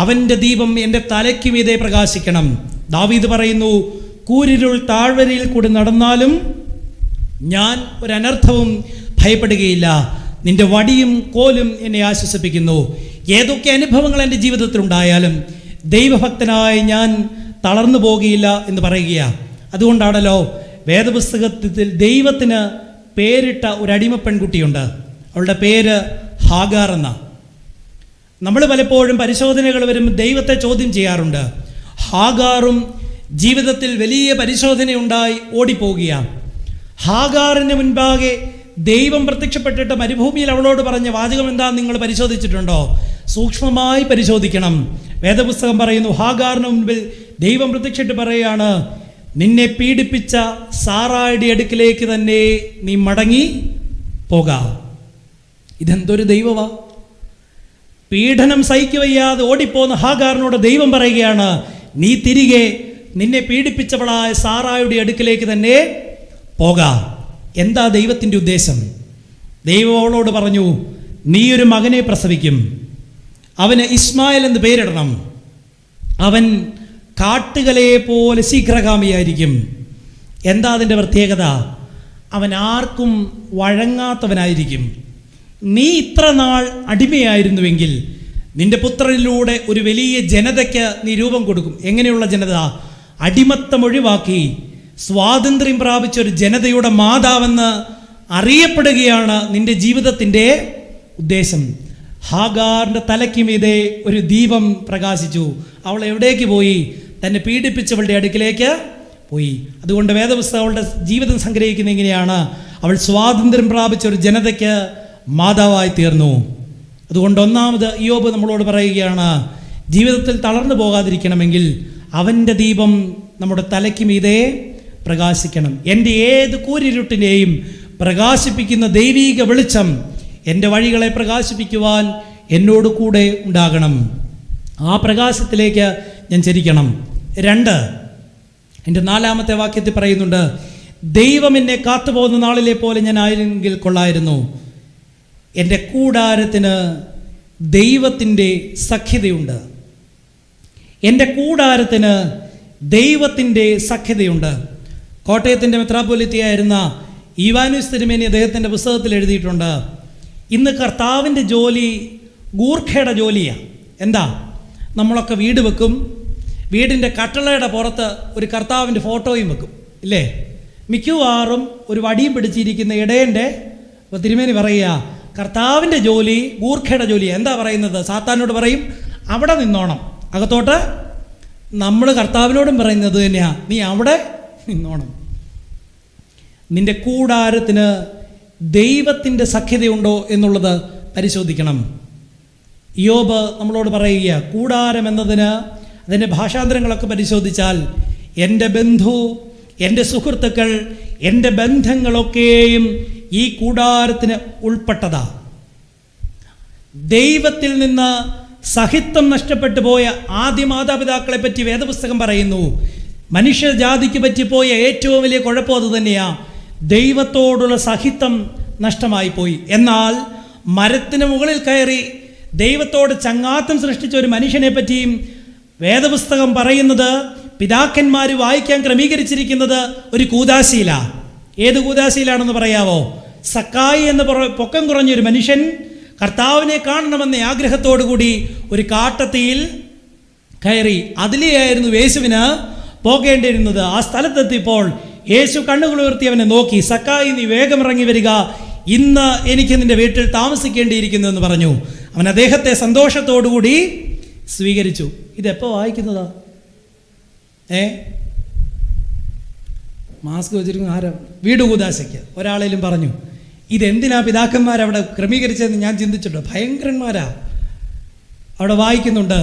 അവൻ്റെ ദീപം എൻ്റെ തലയ്ക്ക് മീതെ പ്രകാശിക്കണം. ദാവീദ് പറയുന്നു, കൂരിരുൾ താഴ്വരയിൽ കൂടി നടന്നാലും ഞാൻ ഒരനർത്ഥവും ഭയപ്പെടുകയില്ല, നിന്റെ വടിയും കോലും എന്നെ ആശ്വസിപ്പിക്കുന്നു. ഏതൊക്കെ അനുഭവങ്ങൾ എൻ്റെ ജീവിതത്തിലുണ്ടായാലും ദൈവഭക്തനായി ഞാൻ തളർന്നു പോകുകയില്ല എന്ന് പറയുകയാണ്. അതുകൊണ്ടാണല്ലോ വേദപുസ്തകത്തിൽ ദൈവത്തിന് പേരിട്ട ഒരു അടിമ പെൺകുട്ടിയുണ്ട്. അവളുടെ പേര് ഹാഗാർ എന്ന. നമ്മൾ പലപ്പോഴും പരിശോധനകൾ വരുമ്പോൾ ദൈവത്തെ ചോദ്യം ചെയ്യാറുണ്ട്. ഹാഗാറും ജീവിതത്തിൽ വലിയ പരിശോധനയുണ്ടായി ഓടിപ്പോവുകയാണ്. ഹാഗാറിന് മുൻപാകെ ദൈവം പ്രത്യക്ഷപ്പെട്ടിട്ട് മരുഭൂമിയിൽ അവളോട് പറഞ്ഞ വാചകം എന്താണെന്ന് നിങ്ങൾ പരിശോധിച്ചിട്ടുണ്ടോ? സൂക്ഷ്മമായി പരിശോധിക്കണം. വേദപുസ്തകം പറയുന്നു, ഹാഗാറിന് മുൻപിൽ ദൈവം പ്രത്യക്ഷപ്പെട്ട് പറയുകയാണ്, നിന്നെ പീഡിപ്പിച്ച സാറായുടെ അടുക്കിലേക്ക് തന്നെ നീ മടങ്ങി പോകാം. ഇതെന്തൊരു ദൈവവാ! പീഡനം സഹിക്കുവയ്യാതെ ഓടിപ്പോന്ന ഹാഗാറിനോട് ദൈവം പറയുകയാണ്, നീ തിരികെ നിന്നെ പീഡിപ്പിച്ചവളായ സാറായുടെ അടുക്കിലേക്ക് തന്നെ പോകാം. എന്താ ദൈവത്തിൻ്റെ ഉദ്ദേശം? ദൈവം അവളോട് പറഞ്ഞു, നീ ഒരു മകനെ പ്രസവിക്കും, അവന് ഇസ്മായിൽ എന്ന് പേരിടണം. അവൻ കാട്ടുകലയെ പോലെ ശീഘ്രഗാമിയായിരിക്കും. എന്താ അതിൻ്റെ പ്രത്യേകത? അവൻ ആർക്കും വഴങ്ങാത്തവനായിരിക്കും. നീ ഇത്ര നാൾ അടിമയായിരുന്നുവെങ്കിൽ നിന്റെ പുത്രനിലൂടെ ഒരു വലിയ ജനതയ്ക്ക് നീ രൂപം കൊടുക്കും. എങ്ങനെയുള്ള ജനത? അടിമത്തം ഒഴിവാക്കി സ്വാതന്ത്ര്യം പ്രാപിച്ച ഒരു ജനതയുടെ മാതാവെന്ന് അറിയപ്പെടുകയാണ് നിന്റെ ജീവിതത്തിൻ്റെ ഉദ്ദേശം. ഹാഗാറിൻ്റെ തലയ്ക്ക് മീതെ ഒരു ദീപം പ്രകാശിച്ചു. അവൾ എവിടേക്ക് പോയി? തന്നെ പീഡിപ്പിച്ചവളുടെ അടുക്കിലേക്ക് പോയി. അതുകൊണ്ട് വേദപുസ്തകം അവളുടെ ജീവിതം സംഗ്രഹിക്കുന്നത് എങ്ങനെയാണ്? അവൾ സ്വാതന്ത്ര്യം പ്രാപിച്ച ഒരു ജനതയ്ക്ക് മാതാവായി തീർന്നു. അതുകൊണ്ട് ഒന്നാമത് ഇയ്യോബ് നമ്മളോട് പറയുകയാണ്, ജീവിതത്തിൽ തളർന്നു പോകാതിരിക്കണമെങ്കിൽ അവൻ്റെ ദീപം നമ്മുടെ തലയ്ക്ക് മീതെ പ്രകാശിക്കണം. എൻ്റെ ഏത് കൂരിരുട്ടിനെയും പ്രകാശിപ്പിക്കുന്ന ദൈവീക വെളിച്ചം എൻ്റെ വഴികളെ പ്രകാശിപ്പിക്കുവാൻ എന്നോട് കൂടെ ഉണ്ടാകണം. ആ പ്രകാശത്തിലേക്ക് ഞാൻ ചരിക്കണം. 2, എൻ്റെ 4-ാമത്തെ വാക്യത്തിൽ പറയുന്നുണ്ട്, ദൈവം എന്നെ കാത്തുപോകുന്ന നാളിലെ പോലെ ഞാൻ ആയിരുന്നെങ്കിൽ കൊള്ളായിരുന്നു. എൻ്റെ കൂടാരത്തിന് ദൈവത്തിൻ്റെ സഖ്യതയുണ്ട്. എൻ്റെ കൂടാരത്തിന് ദൈവത്തിൻ്റെ സഖ്യതയുണ്ട്. കോട്ടയത്തിൻ്റെ മെത്രാപ്പൊലീത്തയായിരുന്ന ഈവാനൂസ് തിരുമേനി അദ്ദേഹത്തിൻ്റെ പുസ്തകത്തിൽ എഴുതിയിട്ടുണ്ട്, ഇന്ന് കർത്താവിൻ്റെ ജോലി ഗൂർഖയുടെ ജോലിയാണ്. എന്താ? നമ്മളൊക്കെ വീട് വെക്കും, വീടിൻ്റെ കട്ടളയുടെ പുറത്ത് ഒരു കർത്താവിൻ്റെ ഫോട്ടോയും വെക്കും, ഇല്ലേ? മിക്കവാറും ഒരു വടിയും പിടിച്ചിരിക്കുന്ന ഇടയൻ്റെ തിരുമേനി പറയുക, കർത്താവിൻ്റെ ജോലി ഗൂർഖയുടെ ജോലിയാണ്. എന്താ പറയുന്നത്? സാത്താനോട് പറയും അവിടെ നിന്നോണം, അകത്തോട്ട്. നമ്മൾ കർത്താവിനോടും പറയുന്നത് തന്നെയാണ്, നീ അവിടെ നിന്നോണം. നിന്റെ കൂടാരത്തിന് ദൈവത്തിൻ്റെ സഖ്യതയുണ്ടോ എന്നുള്ളത് പരിശോധിക്കണം. യോബ് നമ്മളോട് പറയുക, കൂടാരം എന്നതിന് അതിൻ്റെ ഭാഷാന്തരങ്ങളൊക്കെ പരിശോധിച്ചാൽ എൻ്റെ ബന്ധു, എൻ്റെ സുഹൃത്തുക്കൾ, എൻ്റെ ബന്ധങ്ങളൊക്കെയും ഈ കൂടാരത്തിന് ഉൾപ്പെട്ടതാ. ദൈവത്തിൽ നിന്ന് സഹിത്വം നഷ്ടപ്പെട്ടു പോയ ആദ്യ മാതാപിതാക്കളെ പറ്റി വേദപുസ്തകം പറയുന്നു. മനുഷ്യജാതിക്ക് പറ്റിപ്പോയ ഏറ്റവും വലിയ കുഴപ്പം അത് തന്നെയാണ്, ദൈവത്തോടുള്ള സഹിത്വം നഷ്ടമായി പോയി. എന്നാൽ മരത്തിന് മുകളിൽ കയറി ദൈവത്തോട് ചങ്ങാത്തം സൃഷ്ടിച്ച ഒരു മനുഷ്യനെ പറ്റിയും വേദപുസ്തകം പറയുന്നത്, പിതാക്കന്മാർ വായിക്കാൻ ക്രമീകരിച്ചിരിക്കുന്നത് ഒരു കൂദാശയില. ഏത് കൂദാശയിലാണെന്ന് പറയാവോ? സക്കായി എന്ന് പൊക്കം കുറഞ്ഞൊരു മനുഷ്യൻ കർത്താവിനെ കാണണമെന്ന ആഗ്രഹത്തോടു കൂടി ഒരു കാട്ടത്തിയിൽ കയറി. അതിലെയായിരുന്നു യേശുവിന് പോകേണ്ടിയിരുന്നത്. ആ സ്ഥലത്തെത്തിയപ്പോൾ യേശു കണ്ണുകൾ ഉയർത്തി അവനെ നോക്കി, സക്കായി നീ വേഗം ഇറങ്ങി വരിക, ഇന്ന് എനിക്ക് നിന്റെ വീട്ടിൽ താമസിക്കേണ്ടിയിരിക്കുന്നു എന്ന് പറഞ്ഞു. അവൻ അദ്ദേഹത്തെ സന്തോഷത്തോടുകൂടി സ്വീകരിച്ചു. ഇതെപ്പോൾ വായിക്കുന്നതാ? മാസ്ക് വെച്ചിരിക്കുന്ന ആരാ? വീട് കൂദാശയ്ക്ക് ഒരാളേലും പറഞ്ഞു ഇതെന്തിനാ പിതാക്കന്മാരവിടെ ക്രമീകരിച്ചതെന്ന് ഞാൻ ചിന്തിച്ചിട്ടുണ്ട്. ഭയങ്കരന്മാരാ. അവിടെ വായിക്കുന്നുണ്ട്,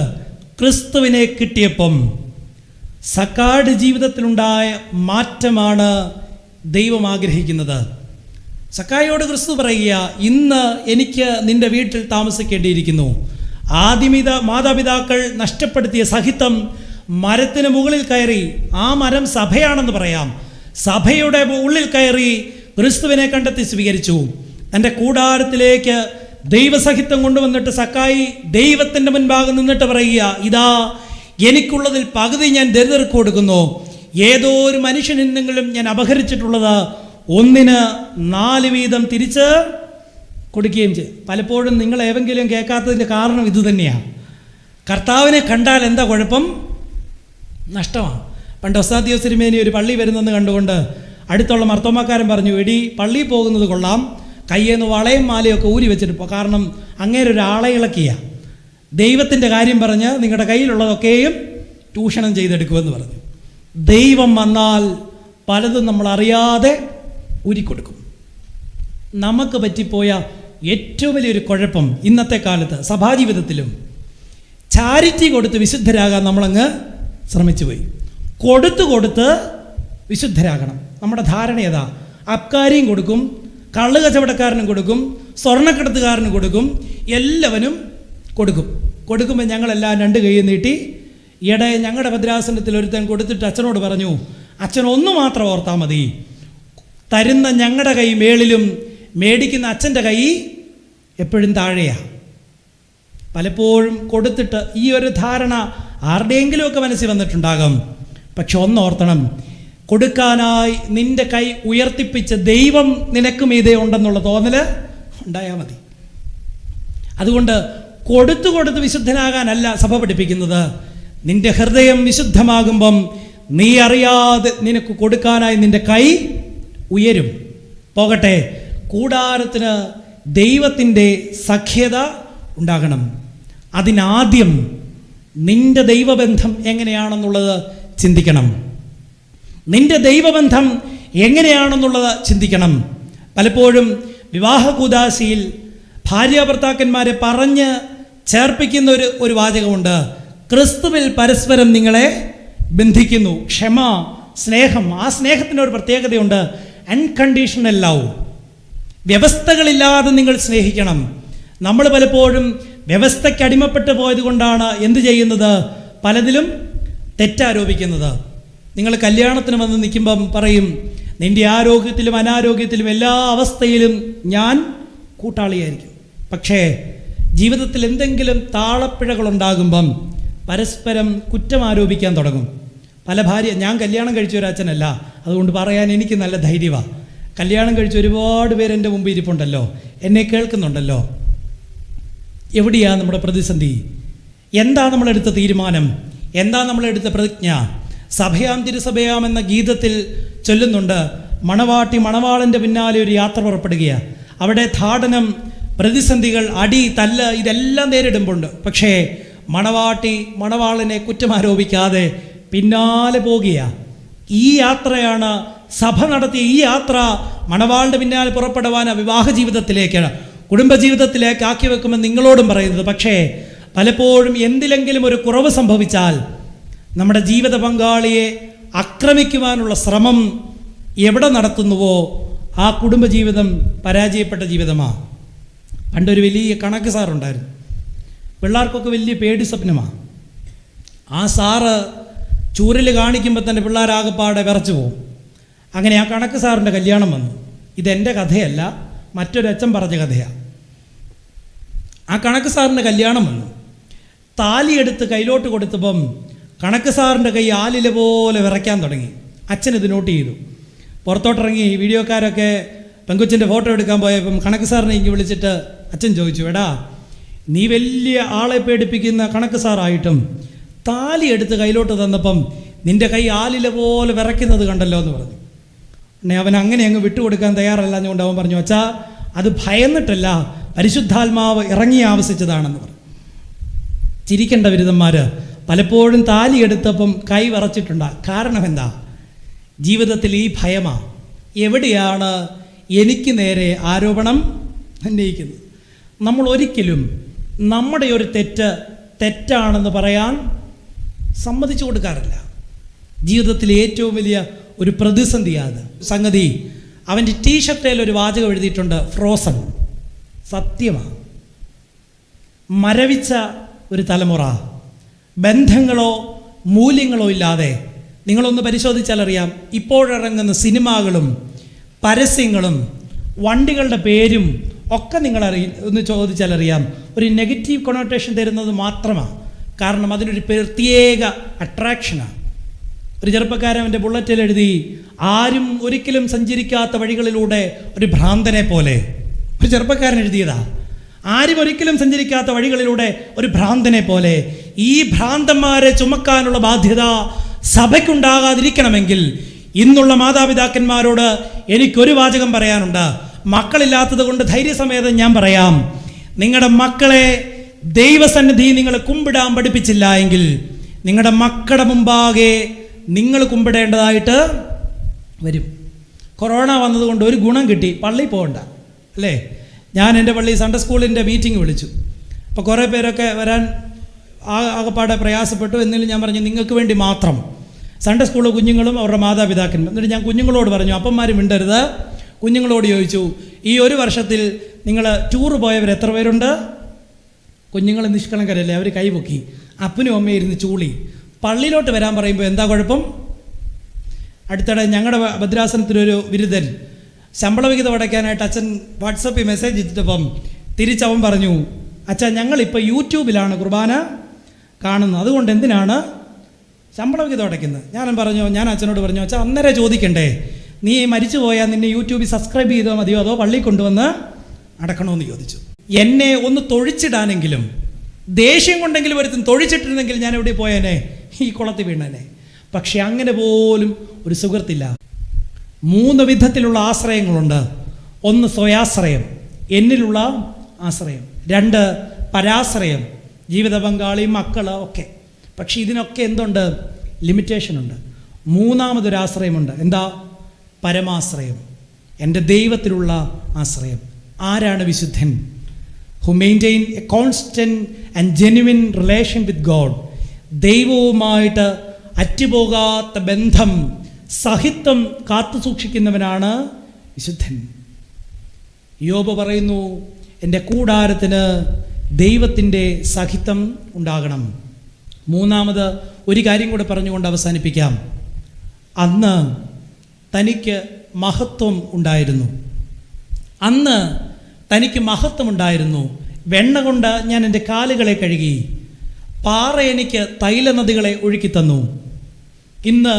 ക്രിസ്തുവിനെ കിട്ടിയപ്പം സക്കാട് ജീവിതത്തിലുണ്ടായ മാറ്റമാണ് ദൈവം ആഗ്രഹിക്കുന്നത്. സക്കായിയോട് ക്രിസ്തു പറയുക, ഇന്ന് എനിക്ക് നിന്റെ വീട്ടിൽ താമസിക്കേണ്ടിയിരിക്കുന്നു. ആദ്യ മാതാപിതാക്കൾ നഷ്ടപ്പെടുത്തിയ സഹിത്വം മരത്തിന് മുകളിൽ കയറി, ആ മരം സഭയാണെന്ന് പറയാം, സഭയുടെ ഉള്ളിൽ കയറി ക്രിസ്തുവിനെ കണ്ടെത്തി സ്വീകരിച്ചു. തൻ്റെ കൂടാരത്തിലേക്ക് ദൈവസഹിത്വം കൊണ്ടുവന്നിട്ട് സക്കായി ദൈവത്തിൻ്റെ മുൻപാകെ നിന്നിട്ട് പറയുക, ഇതാ എനിക്കുള്ളതിൽ പകുതി ഞാൻ ദരിദ്രർക്ക് കൊടുക്കുന്നു. ഏതോ ഒരു മനുഷ്യനിൽ നിന്നെങ്കിലും ഞാൻ അപഹരിച്ചിട്ടുള്ളത് 1/4 വീതം തിരിച്ച് കൊടുക്കുകയും ചെയ്യും. പലപ്പോഴും നിങ്ങൾ ഏതെങ്കിലും കേൾക്കാത്തതിൻ്റെ കാരണം ഇതുതന്നെയാണ്. കർത്താവിനെ കണ്ടാൽ എന്താ കുഴപ്പം? നഷ്ടമാണ്. പണ്ട് ഒസ്താദിയോസ് തിരുമേനി ഒരു പള്ളി വരുന്നെന്ന് കണ്ടുകൊണ്ട് അടുത്തുള്ള മർത്തോമാക്കാരൻ പറഞ്ഞു, എടി പള്ളിയിൽ പോകുന്നത് കൊള്ളാം, കയ്യേന്ന് വളയും മാലയൊക്കെ ഊരി വെച്ചിട്ട് കാരണം അങ്ങേരെ ഒരു ആളയിളക്കിയ ദൈവത്തിൻ്റെ കാര്യം പറഞ്ഞ് നിങ്ങളുടെ കയ്യിലുള്ളതൊക്കെയും ചൂഷണം ചെയ്തെടുക്കുമെന്ന് പറഞ്ഞു. ദൈവം വന്നാൽ പലതും നമ്മൾ അറിയാതെ ഊരിക്കൊടുക്കും. നമുക്ക് പറ്റിപ്പോയ ഏറ്റവും വലിയൊരു കുഴപ്പം ഇന്നത്തെ കാലത്ത് സഭാജീവിതത്തിലും, ചാരിറ്റി കൊടുത്ത് വിശുദ്ധരാകാൻ നമ്മളങ്ങ് ശ്രമിച്ചു പോയി. കൊടുത്ത് വിശുദ്ധരാകണം. നമ്മുടെ ധാരണ ഏതാ? അബ്കാരിയും കൊടുക്കും, കള്ള് കച്ചവടക്കാരനും കൊടുക്കും, സ്വർണ്ണക്കടത്തുകാരനും കൊടുക്കും, എല്ലാവനും കൊടുക്കുമ്പോൾ ഞങ്ങളെല്ലാം 2 കൈ നീട്ടി. ഈയിടെ ഞങ്ങളുടെ ഭദ്രാസനത്തിൽ ഒരുത്തൻ കൊടുത്തിട്ട് അച്ഛനോട് പറഞ്ഞു, അച്ഛൻ ഒന്ന് മാത്രം ഓർത്താൽ മതി, തരുന്ന ഞങ്ങളുടെ കൈ മേളിലും മേടിക്കുന്ന അച്ഛൻ്റെ കൈ എപ്പോഴും താഴെയാണ്. പലപ്പോഴും കൊടുത്തിട്ട് ഈ ഒരു ധാരണ ആരുടെയെങ്കിലുമൊക്കെ മനസ്സിൽ വന്നിട്ടുണ്ടാകും. പക്ഷെ ഒന്നോർത്തണം, കൊടുക്കാനായി നിന്റെ കൈ ഉയർത്തിപ്പിച്ച ദൈവം നിനക്ക് മീതെ ഉണ്ടെന്നുള്ള തോന്നൽ ഉണ്ടായാൽ മതി. അതുകൊണ്ട് കൊടുത്ത് വിശുദ്ധനാകാനല്ല സഭ പഠിപ്പിക്കുന്നത്. നിന്റെ ഹൃദയം വിശുദ്ധമാകുമ്പം നീ അറിയാതെ നിനക്ക് കൊടുക്കാനായി നിന്റെ കൈ ഉയരും. പോകട്ടെ, കൂടാരത്തിന് ദൈവത്തിൻ്റെ സഖ്യത ഉണ്ടാകണം. അതിനാദ്യം നിന്റെ ദൈവബന്ധം എങ്ങനെയാണെന്നുള്ളത് ചിന്തിക്കണം. നിന്റെ ദൈവബന്ധം എങ്ങനെയാണെന്നുള്ളത് ചിന്തിക്കണം. പലപ്പോഴും വിവാഹ കൂദാശയിൽ ഭാര്യാഭർത്താക്കന്മാരെ പറഞ്ഞ് ചേർപ്പിക്കുന്ന ഒരു വാചകമുണ്ട്, ക്രിസ്തുവിൽ പരസ്പരം നിങ്ങളെ ബന്ധിക്കുന്നു. ക്ഷമ, സ്നേഹം. ആ സ്നേഹത്തിനൊരു പ്രത്യേകതയുണ്ട്, അൺകണ്ടീഷണൽ ലവ്. വ്യവസ്ഥകളില്ലാതെ നിങ്ങൾ സ്നേഹിക്കണം. നമ്മൾ പലപ്പോഴും വ്യവസ്ഥയ്ക്ക് അടിമപ്പെട്ടു പോയത് കൊണ്ടാണ് എന്ത് ചെയ്യുന്നത്? പലതിലും തെറ്റാരോപിക്കുന്നത്. നിങ്ങൾ കല്യാണത്തിന് വന്ന് നിൽക്കുമ്പം പറയും, നിൻ്റെ ആരോഗ്യത്തിലും അനാരോഗ്യത്തിലും എല്ലാ അവസ്ഥയിലും ഞാൻ കൂട്ടാളിയായിരിക്കും. പക്ഷേ ജീവിതത്തിൽ എന്തെങ്കിലും താളപ്പിഴകളുണ്ടാകുമ്പം പരസ്പരം കുറ്റം ആരോപിക്കാൻ തുടങ്ങും. പല ഭാര്യ, ഞാൻ കല്യാണം കഴിച്ച ഒരു അച്ഛനല്ല, അതുകൊണ്ട് പറയാൻ എനിക്ക് നല്ല ധൈര്യമാണ്. കല്യാണം കഴിച്ച ഒരുപാട് പേര് എൻ്റെ മുമ്പ് ഇരിപ്പുണ്ടല്ലോ, എന്നെ കേൾക്കുന്നുണ്ടല്ലോ. എവിടെയാണ് നമ്മുടെ പ്രതിസന്ധി? എന്താ നമ്മളെടുത്ത തീരുമാനം? എന്താ നമ്മളെടുത്ത പ്രതിജ്ഞ? സഭയാം തിരുസഭയാം എന്ന ഗീതത്തിൽ ചൊല്ലുന്നുണ്ട്, മണവാട്ടി മണവാളൻ്റെ പിന്നാലെ ഒരു യാത്ര പുറപ്പെടുകയാണ്. അവിടെ താടനം, പ്രതിസന്ധികൾ, അടി, തല്ല് ഇതെല്ലാം നേരിടുമ്പോണ്ട്. പക്ഷേ മണവാട്ടി മണവാളനെ കുറ്റമാരോപിക്കാതെ പിന്നാലെ പോകുകയാണ്. ഈ യാത്രയാണ് സഭ നടത്തിയ ഈ യാത്ര. മണവാളിൻ്റെ പിന്നാലെ പുറപ്പെടുവാൻ വിവാഹ ജീവിതത്തിലേക്കാണ്, കുടുംബജീവിതത്തിലേക്ക് ആക്കി വെക്കുമെന്ന് നിങ്ങളോടും പറയുന്നത്. പക്ഷേ പലപ്പോഴും എന്തിലെങ്കിലും ഒരു കുറവ് സംഭവിച്ചാൽ നമ്മുടെ ജീവിത പങ്കാളിയെ ആക്രമിക്കുവാനുള്ള ശ്രമം എവിടെ നടത്തുന്നുവോ ആ കുടുംബജീവിതം പരാജയപ്പെട്ട ജീവിതമാണ്. പണ്ടൊരു വലിയ കണക്ക് സാറുണ്ടായിരുന്നു, പിള്ളേർക്കൊക്കെ വലിയ പേടി സ്വപ്നമാണ്. ആ സാറ് ചൂരൽ കാണിക്കുമ്പോൾ തന്നെ പിള്ളേരാകപ്പാടെ വിറച്ചു പോകും. അങ്ങനെ ആ കണക്ക് സാറിൻ്റെ കല്യാണം വന്നു. ഇതെൻ്റെ കഥയല്ല, മറ്റൊരച്ഛൻ പറഞ്ഞ കഥയാണ്. ആ കണക്ക് സാറിൻ്റെ കല്യാണം വന്നു. താലിയെടുത്ത് കയ്യിലോട്ട് കൊടുത്തപ്പം കണക്ക് സാറിൻ്റെ കൈ ആലില പോലെ വിറയ്ക്കാൻ തുടങ്ങി. അച്ഛനിത് നോട്ട് ചെയ്തു. പുറത്തോട്ടിറങ്ങി വീഡിയോക്കാരൊക്കെ പെങ്കൊച്ചിൻ്റെ ഫോട്ടോ എടുക്കാൻ പോയപ്പം കണക്ക് സാറിനെ ഇങ്ങ് വിളിച്ചിട്ട് അച്ഛൻ ചോദിച്ചു, എടാ നീ വലിയ ആളെ പേടിപ്പിക്കുന്ന കണക്ക് സാറായിട്ടും താലി എടുത്ത് കയ്യിലോട്ട് തന്നപ്പം നിൻ്റെ കൈ ആലില പോലെ വിറയ്ക്കുന്നത് കണ്ടല്ലോ എന്ന് പറഞ്ഞു. പിന്നെ അവൻ അങ്ങനെ അങ്ങ് വിട്ടുകൊടുക്കാൻ തയ്യാറല്ലാഞ്ഞുകൊണ്ട് അവൻ പറഞ്ഞു, അച്ഛാ അത് ഭയന്നിട്ടല്ല, പരിശുദ്ധാത്മാവ് ഇറങ്ങി ആവശ്യിച്ചതാണെന്ന് പറഞ്ഞു. ചിരിക്കേണ്ട ബിരുദന്മാർ പലപ്പോഴും താലി എടുത്തപ്പം കൈ വിറച്ചിട്ടുണ്ട്. കാരണം എന്താ? ജീവിതത്തിൽ ഈ ഭയമാണ്. എവിടെയാണ് എനിക്ക് നേരെ ആരോപണം ഉന്നയിക്കുന്നത്? നമ്മൾ ഒരിക്കലും നമ്മുടെ ഒരു തെറ്റാണെന്ന് പറയാൻ സമ്മതിച്ചു കൊടുക്കാറില്ല. ജീവിതത്തിലെ ഏറ്റവും വലിയ ഒരു പ്രതിസന്ധിയാണ് സംഗതി. അവൻ്റെ ടീഷർട്ടിൽ ഒരു വാചകം എഴുതിയിട്ടുണ്ട്, ഫ്രോസൺ. സത്യമാണ്. മരവിച്ച ഒരു തലമുറ, ബന്ധങ്ങളോ മൂല്യങ്ങളോ ഇല്ലാതെ. നിങ്ങളൊന്ന് പരിശോധിച്ചാലറിയാം, ഇപ്പോഴിറങ്ങുന്ന സിനിമകളും പരസ്യങ്ങളും വണ്ടികളുടെ പേരും ഒക്കെ ഒന്ന് ചോദിച്ചാലറിയാം, ഒരു നെഗറ്റീവ് കൊണോട്ടേഷൻ തരുന്നത് മാത്രമാണ്. കാരണം അതിനൊരു പ്രത്യേക അട്രാക്ഷനാണ്. ഒരു ചെറുപ്പക്കാരൻ അവൻ്റെ ബുള്ളറ്റിൽ എഴുതി, ആരും ഒരിക്കലും സഞ്ചരിക്കാത്ത വഴികളിലൂടെ ഒരു ഭ്രാന്തനെ പോലെ. ഒരു ചെറുപ്പക്കാരൻ എഴുതിയതാ, ആരും ഒരിക്കലും സഞ്ചരിക്കാത്ത വഴികളിലൂടെ ഒരു ഭ്രാന്തനെ പോലെ. ഈ ഭ്രാന്തന്മാരെ ചുമക്കാനുള്ള ബാധ്യത സഭയ്ക്കുണ്ടാകാതിരിക്കണമെങ്കിൽ ഇന്നുള്ള മാതാപിതാക്കന്മാരോട് എനിക്കൊരു വാചകം പറയാനുണ്ട്. മക്കളില്ലാത്തത് കൊണ്ട് ധൈര്യസമേതം ഞാൻ പറയാം, നിങ്ങളുടെ മക്കളെ ദൈവസന്നിധി നിങ്ങൾ കുമ്പിടാൻ പഠിപ്പിച്ചില്ല എങ്കിൽ നിങ്ങളുടെ മക്കളുടെ മുമ്പാകെ നിങ്ങൾ കുമ്പിടേണ്ടതായിട്ട് വരും. കൊറോണ വന്നതുകൊണ്ട് ഒരു ഗുണം കിട്ടി, പള്ളിയിൽ പോകണ്ട അല്ലേ. ഞാൻ എൻ്റെ പള്ളി സൺഡേ സ്കൂളിൻ്റെ മീറ്റിംഗ് വിളിച്ചു. അപ്പോൾ കുറേ പേരൊക്കെ വരാൻ ആകപ്പാടെ പ്രയാസപ്പെട്ടു. എന്നാലും ഞാൻ പറഞ്ഞു, നിങ്ങൾക്ക് വേണ്ടി മാത്രം സൺഡേ സ്കൂളിലെ കുഞ്ഞുങ്ങളും അവരുടെ മാതാപിതാക്കന്മാരും. എന്നിട്ട് ഞാൻ കുഞ്ഞുങ്ങളോട് പറഞ്ഞു, അപ്പന്മാർ മിണ്ടരുത്. കുഞ്ഞുങ്ങളോട് ചോദിച്ചു, ഈ ഒരു വർഷത്തിൽ നിങ്ങൾ ടൂറ് പോയവർ എത്ര പേരുണ്ട്? കുഞ്ഞുങ്ങൾ നിഷ്കളങ്കരല്ലേ, അവർ കൈപൊക്കി. അപ്പനും അമ്മയും ഇരുന്ന് ചൂളി. പള്ളിയിലോട്ട് വരാൻ പറയുമ്പോൾ എന്താ കുഴപ്പം? അടുത്തിടെ ഞങ്ങളുടെ ഭദ്രാസനത്തിലൊരു ബിരുദൻ ശമ്പള വിഹിതം അടയ്ക്കാനായിട്ട് അച്ഛൻ വാട്സപ്പിൽ മെസ്സേജ് ഇട്ടിട്ടപ്പം തിരിച്ചവൻ പറഞ്ഞു, അച്ഛാ ഞങ്ങളിപ്പോൾ യൂട്യൂബിലാണ് കുർബാന കാണുന്നത്, അതുകൊണ്ട് എന്തിനാണ് ശമ്പള വിഹിതം അടയ്ക്കുന്നത്? ഞാൻ അച്ഛനോട് പറഞ്ഞു, അച്ഛാ അന്നേരം ചോദിക്കണ്ടേ, നീ മരിച്ചു പോയാൽ നിന്നെ യൂട്യൂബിൽ സബ്സ്ക്രൈബ് ചെയ്താൽ മതിയോ അതോ പള്ളിയിൽ കൊണ്ടുവന്ന് അടക്കണമെന്ന് ചോദിച്ചു. എന്നെ ഒന്ന് തൊഴിച്ചിടാനെങ്കിലും, ദേഷ്യം കൊണ്ടെങ്കിലും ഒരുത്തും തൊഴിച്ചിട്ടിരുന്നെങ്കിൽ ഞാൻ എവിടെ പോയേനെ? ഈ കുളത്തിൽ വീണേനെ. പക്ഷെ അങ്ങനെ പോലും ഒരു സുഹൃത്തില്ല. 3 വിധത്തിലുള്ള ആശ്രയങ്ങളുണ്ട്. 1 സ്വയാശ്രയം, എന്നിലുള്ള ആശ്രയം. 2 പരാശ്രയം, ജീവിത പങ്കാളി, മക്കൾ ഒക്കെ. പക്ഷെ ഇതിനൊക്കെ എന്തുണ്ട്? ലിമിറ്റേഷനുണ്ട്. 3-മതൊരാശ്രയമുണ്ട്. എന്താ? പരമാശ്രയം, എൻ്റെ ദൈവത്തിലുള്ള ആശ്രയം. ആരാണ് വിശുദ്ധൻ? who maintain a constant and genuine relation with God. ദൈവവുമായിട്ട് അറ്റുപോകാത്ത ബന്ധം, സഹിത്വം കാത്തു സൂക്ഷിക്കുന്നവനാണ് വിശുദ്ധൻ. യോബ് പറയുന്നു, എൻ്റെ കൂടാരത്തിന് ദൈവത്തിൻ്റെ സഹിത്വം ഉണ്ടാകണം. 3-മത് ഒരു കാര്യം കൂടെ പറഞ്ഞുകൊണ്ട് അവസാനിപ്പിക്കാം. അന്ന് തനിക്ക് മഹത്വം ഉണ്ടായിരുന്നു. അന്ന് തനിക്ക് മഹത്വമുണ്ടായിരുന്നു. വെണ്ണ കൊണ്ട് ഞാൻ എൻ്റെ കാലുകളെ കഴുകി, പാറ എനിക്ക് തൈലനദികളെ ഒഴുക്കിത്തന്നു. ഇന്ന്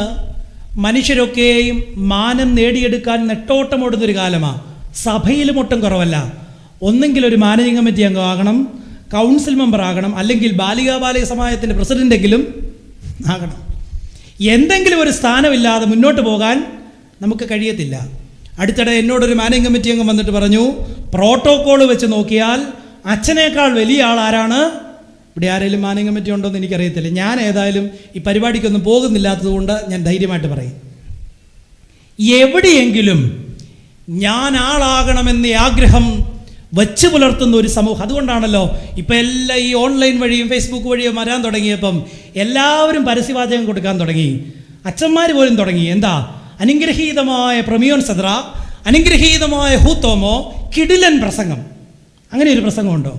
മനുഷ്യരൊക്കെയും മാനം നേടിയെടുക്കാൻ നെട്ടോട്ടമോടുന്നൊരു കാലമാണ്. സഭയിലും ഒട്ടും കുറവല്ല. ഒന്നെങ്കിൽ ഒരു മാനേജിംഗ് കമ്മിറ്റി അംഗമാകണം, കൗൺസിൽ മെമ്പർ ആകണം, അല്ലെങ്കിൽ ബാലികാ സമാജത്തിൻ്റെ പ്രസിഡൻ്റെങ്കിലും ആകണം. എന്തെങ്കിലും ഒരു സ്ഥാനമില്ലാതെ മുന്നോട്ട് പോകാൻ നമുക്ക് കഴിയത്തില്ല. അടുത്തിടെ എന്നോടൊരു മാനേജിംഗ് കമ്മിറ്റി അംഗം വന്നിട്ട് പറഞ്ഞു, പ്രോട്ടോക്കോൾ വെച്ച് നോക്കിയാൽ അച്ഛനേക്കാൾ വലിയ ആൾ ആരാണ്? ഇവിടെ ആരെങ്കിലും മാനേജിംഗ് കമ്മിറ്റി ഉണ്ടോ എന്ന് എനിക്കറിയത്തില്ല. ഞാൻ ഏതായാലും ഈ പരിപാടിക്കൊന്നും പോകുന്നില്ലാത്തതുകൊണ്ട് ഞാൻ ധൈര്യമായിട്ട് പറയും, എവിടെയെങ്കിലും ഞാൻ ആളാകണമെന്ന ആഗ്രഹം വച്ചു പുലർത്തുന്ന ഒരു സമൂഹം. അതുകൊണ്ടാണല്ലോ ഇപ്പം എല്ലാം ഈ ഓൺലൈൻ വഴിയും ഫേസ്ബുക്ക് വഴിയും വരാൻ തുടങ്ങിയപ്പം എല്ലാവരും പരസ്യവാചകം കൊടുക്കാൻ തുടങ്ങി. അച്ഛന്മാർ പോലും തുടങ്ങി. എന്താ? അനുഗ്രഹീതമായ പ്രമിയോൻ സദ്ര, അനുഗ്രഹീതമായ ഹൂത്തോമോ, കിടിലൻ പ്രസംഗം. അങ്ങനെ ഒരു പ്രസംഗമുണ്ടോ?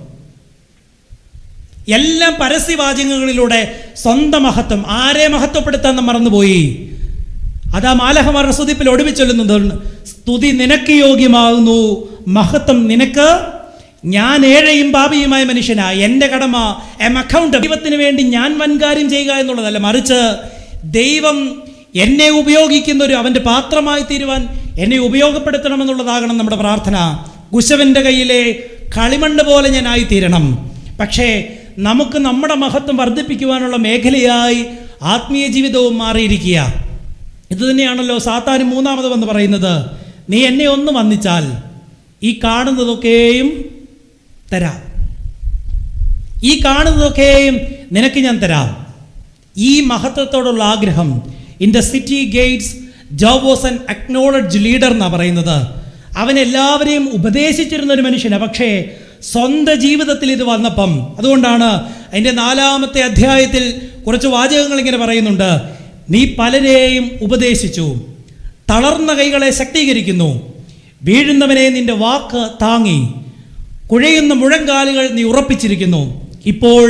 എല്ലാം പരസ്യവാചകങ്ങളിലൂടെ സ്വന്തം മഹത്വം. ആരെ മഹത്വപ്പെടുത്താൻ നാം മറന്നുപോയി. അതാ മാലഹമാരുടെ സ്തുതിപ്പിൽ ഒടുവിച്ചൊല്ലുന്നത്, സ്തുതി നിനക്ക് യോഗ്യമാകുന്നു, മഹത്വം നിനക്ക്. ഞാൻ ഏഴയും പാപിയുമായ മനുഷ്യനാ, എൻ്റെ കടമ അക്കൗണ്ട്. ദൈവത്തിന് വേണ്ടി ഞാൻ വൻകാര്യം ചെയ്യുക എന്നുള്ളതല്ല, മറിച്ച് ദൈവം എന്നെ ഉപയോഗിക്കുന്നൊരു അവൻ്റെ പാത്രമായി തീരുവാൻ എന്നെ ഉപയോഗപ്പെടുത്തണമെന്നുള്ളതാകണം നമ്മുടെ പ്രാർത്ഥന. കുശവൻ്റെ കയ്യിലെ കളിമണ്ണ് പോലെ ഞാൻ ആയിത്തീരണം. പക്ഷേ നമുക്ക് നമ്മുടെ മഹത്വം വർദ്ധിപ്പിക്കുവാനുള്ള മേഖലയായി ആത്മീയ ജീവിതവും മാറിയിരിക്കുക. ഇതുതന്നെയാണല്ലോ സാത്താൻ മൂന്നാമത് വന്ന് പറയുന്നത്, നീ എന്നെ ഒന്ന് വന്ദിച്ചാൽ ഈ കാണുന്നതൊക്കെയും തരാം, ഈ കാണുന്നതൊക്കെയും നിനക്ക് ഞാൻ തരാം. ഈ മഹത്വത്തോടുള്ള ആഗ്രഹം. In the city Gates job was an acknowledged leader എന്നാണ് പറയുന്നത്. അവൻ എല്ലാവരെയും ഉപദേശിച്ചിരുന്ന ഒരു മനുഷ്യനാണ്. പക്ഷേ സ്വന്തം ജീവിതത്തിൽ ഇത് വന്നപ്പം, അതുകൊണ്ടാണ് അതിൻ്റെ 4-ാമത്തെ അധ്യായത്തിൽ കുറച്ച് വാചകങ്ങൾ ഇങ്ങനെ പറയുന്നുണ്ട്. നീ പലരെയും ഉപദേശിച്ചു, തളർന്ന കൈകളെ ശക്തീകരിക്കുന്നു, വീഴുന്നവനെ നിന്റെ വാക്ക് താങ്ങി, കുഴയുന്ന മുഴങ്കാലുകൾ നീ ഉറപ്പിച്ചിരിക്കുന്നു. ഇപ്പോൾ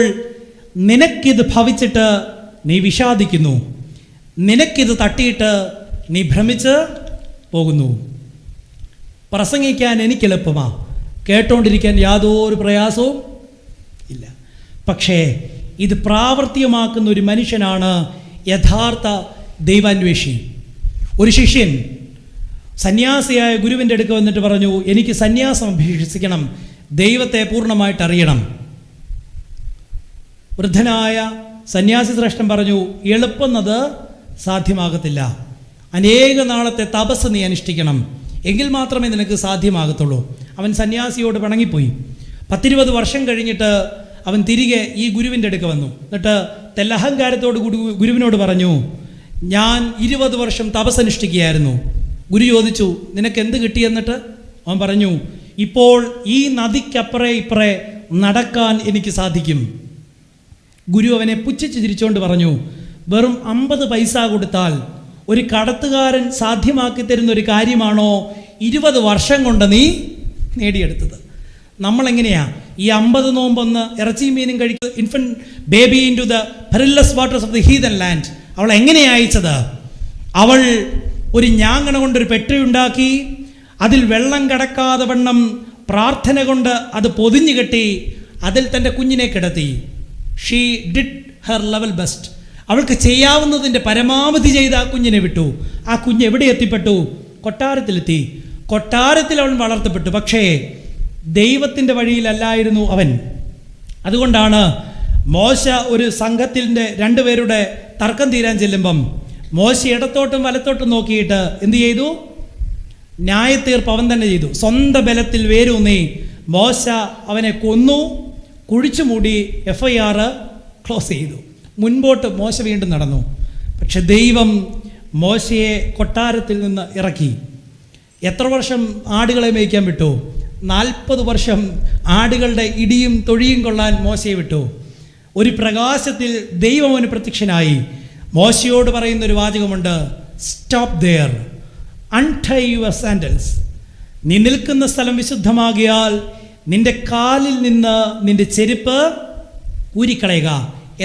നിനക്കിത് ഭവിച്ചിട്ട് നീ വിഷാദിക്കുന്നു, നിനക്കിത് തട്ടിയിട്ട് നീ ഭ്രമിച്ച് പോകുന്നു. പ്രസംഗിക്കാൻ എനിക്ക് എളുപ്പമാണ്, കേട്ടോണ്ടിരിക്കാൻ യാതൊരു പ്രയാസവും ഇല്ല. പക്ഷേ ഇത് പ്രാവർത്തികമാക്കുന്ന ഒരു മനുഷ്യനാണ് യഥാർത്ഥ ദൈവാന്വേഷി. ഒരു ശിഷ്യൻ സന്യാസിയായ ഗുരുവിൻ്റെ അടുക്ക് വന്നിട്ട് പറഞ്ഞു, എനിക്ക് സന്യാസം അഭ്യസിക്കണം, ദൈവത്തെ പൂർണ്ണമായിട്ട് അറിയണം. വൃദ്ധനായ സന്യാസി ശ്രേഷ്ഠൻ പറഞ്ഞു, എളുപ്പന്നത് സാധ്യമാകത്തില്ല, അനേക നാളത്തെ തപസ് നീ അനുഷ്ഠിക്കണം, എങ്കിൽ മാത്രമേ നിനക്ക് സാധ്യമാകത്തുള്ളൂ. അവൻ സന്യാസിയോട് പിണങ്ങിപ്പോയി. 10-20 വർഷം കഴിഞ്ഞിട്ട് അവൻ തിരികെ ഈ ഗുരുവിൻ്റെ അടുക്ക് വന്നു. എന്നിട്ട് തെല്ലഹങ്കാരത്തോട് കൂടി ഗുരുവിനോട് പറഞ്ഞു, ഞാൻ 20 വർഷം തപസ് അനുഷ്ഠിക്കുകയായിരുന്നു. ഗുരു ചോദിച്ചു, നിനക്ക് എന്ത് കിട്ടിയെന്നിട്ട്? അവൻ പറഞ്ഞു, ഇപ്പോൾ ഈ നദിക്കപ്പുറേ ഇപ്പുറേ നടക്കാൻ എനിക്ക് സാധിക്കും. ഗുരു അവനെ പുച്ഛിച്ച് ചിരിച്ചുകൊണ്ട് പറഞ്ഞു, വെറും 50 പൈസ കൊടുത്താൽ ഒരു കടത്തുകാരൻ സാധ്യമാക്കി തരുന്ന ഒരു കാര്യമാണോ 20 വർഷം കൊണ്ട് നീ നേടിയെടുത്തത്? നമ്മളെങ്ങനെയാ ഈ 50 നോമ്പൊന്ന് ഇറച്ചിയും മീനും കഴിക്കുക? Infant baby into the perilous waters of the heathen land. അവൾ എങ്ങനെയാണ് അയച്ചത്? അവൾ ഒരു ഞാങ്ങണ കൊണ്ടൊരു പെട്ടയുണ്ടാക്കി, അതിൽ വെള്ളം കടക്കാതെ വണ്ണം പ്രാർത്ഥന കൊണ്ട് അത് പൊതിഞ്ഞു കെട്ടി, അതിൽ തൻ്റെ കുഞ്ഞിനെ കിടത്തി. She did her level best. അവൾക്ക് ചെയ്യാവുന്നതിൻ്റെ പരമാവധി ചെയ്ത് ആ കുഞ്ഞിനെ വിട്ടു. ആ കുഞ്ഞ് എവിടെ എത്തിപ്പെട്ടു? കൊട്ടാരത്തിലെത്തി. കൊട്ടാരത്തിൽ അവൻ വളർത്തപ്പെട്ടു. പക്ഷേ ദൈവത്തിൻ്റെ വഴിയിലല്ലായിരുന്നു അവൻ. അതുകൊണ്ടാണ് മോശ ഒരു സംഘത്തിൻ്റെ 2 പേരുടെ തർക്കം തീരാൻ ചെല്ലുമ്പം മോശ ഇടത്തോട്ടും വലത്തോട്ടും നോക്കിയിട്ട് എന്തു ചെയ്തു? ന്യായത്തീർപ്പ് അവൻ തന്നെ ചെയ്തു. സ്വന്തം ബലത്തിൽ വേരൂന്നി മോശ അവനെ കൊന്നു, കുഴിച്ചു മൂടി, FIR ക്ലോസ് ചെയ്തു. മുൻപോട്ട് മോശ വീണ്ടും നടന്നു. പക്ഷെ ദൈവം മോശയെ കൊട്ടാരത്തിൽ നിന്ന് ഇറക്കി. എത്ര വർഷം ആടുകളെ മേയ്ക്കാൻ വിട്ടു? 40 വർഷം ആടുകളുടെ ഇടിയും തൊഴിയും കൊള്ളാൻ മോശയെ വിട്ടു. ഒരു പ്രകാശത്തിൽ ദൈവം അവന് പ്രത്യക്ഷനായി. മോശയോട് പറയുന്നൊരു വാചകമുണ്ട്, stop there, untie your sandals. നീ നിൽക്കുന്ന സ്ഥലം വിശുദ്ധമാകിയാൽ നിന്റെ കാലിൽ നിന്ന് നിന്റെ ചെരുപ്പ് ഊരിക്കളയുക.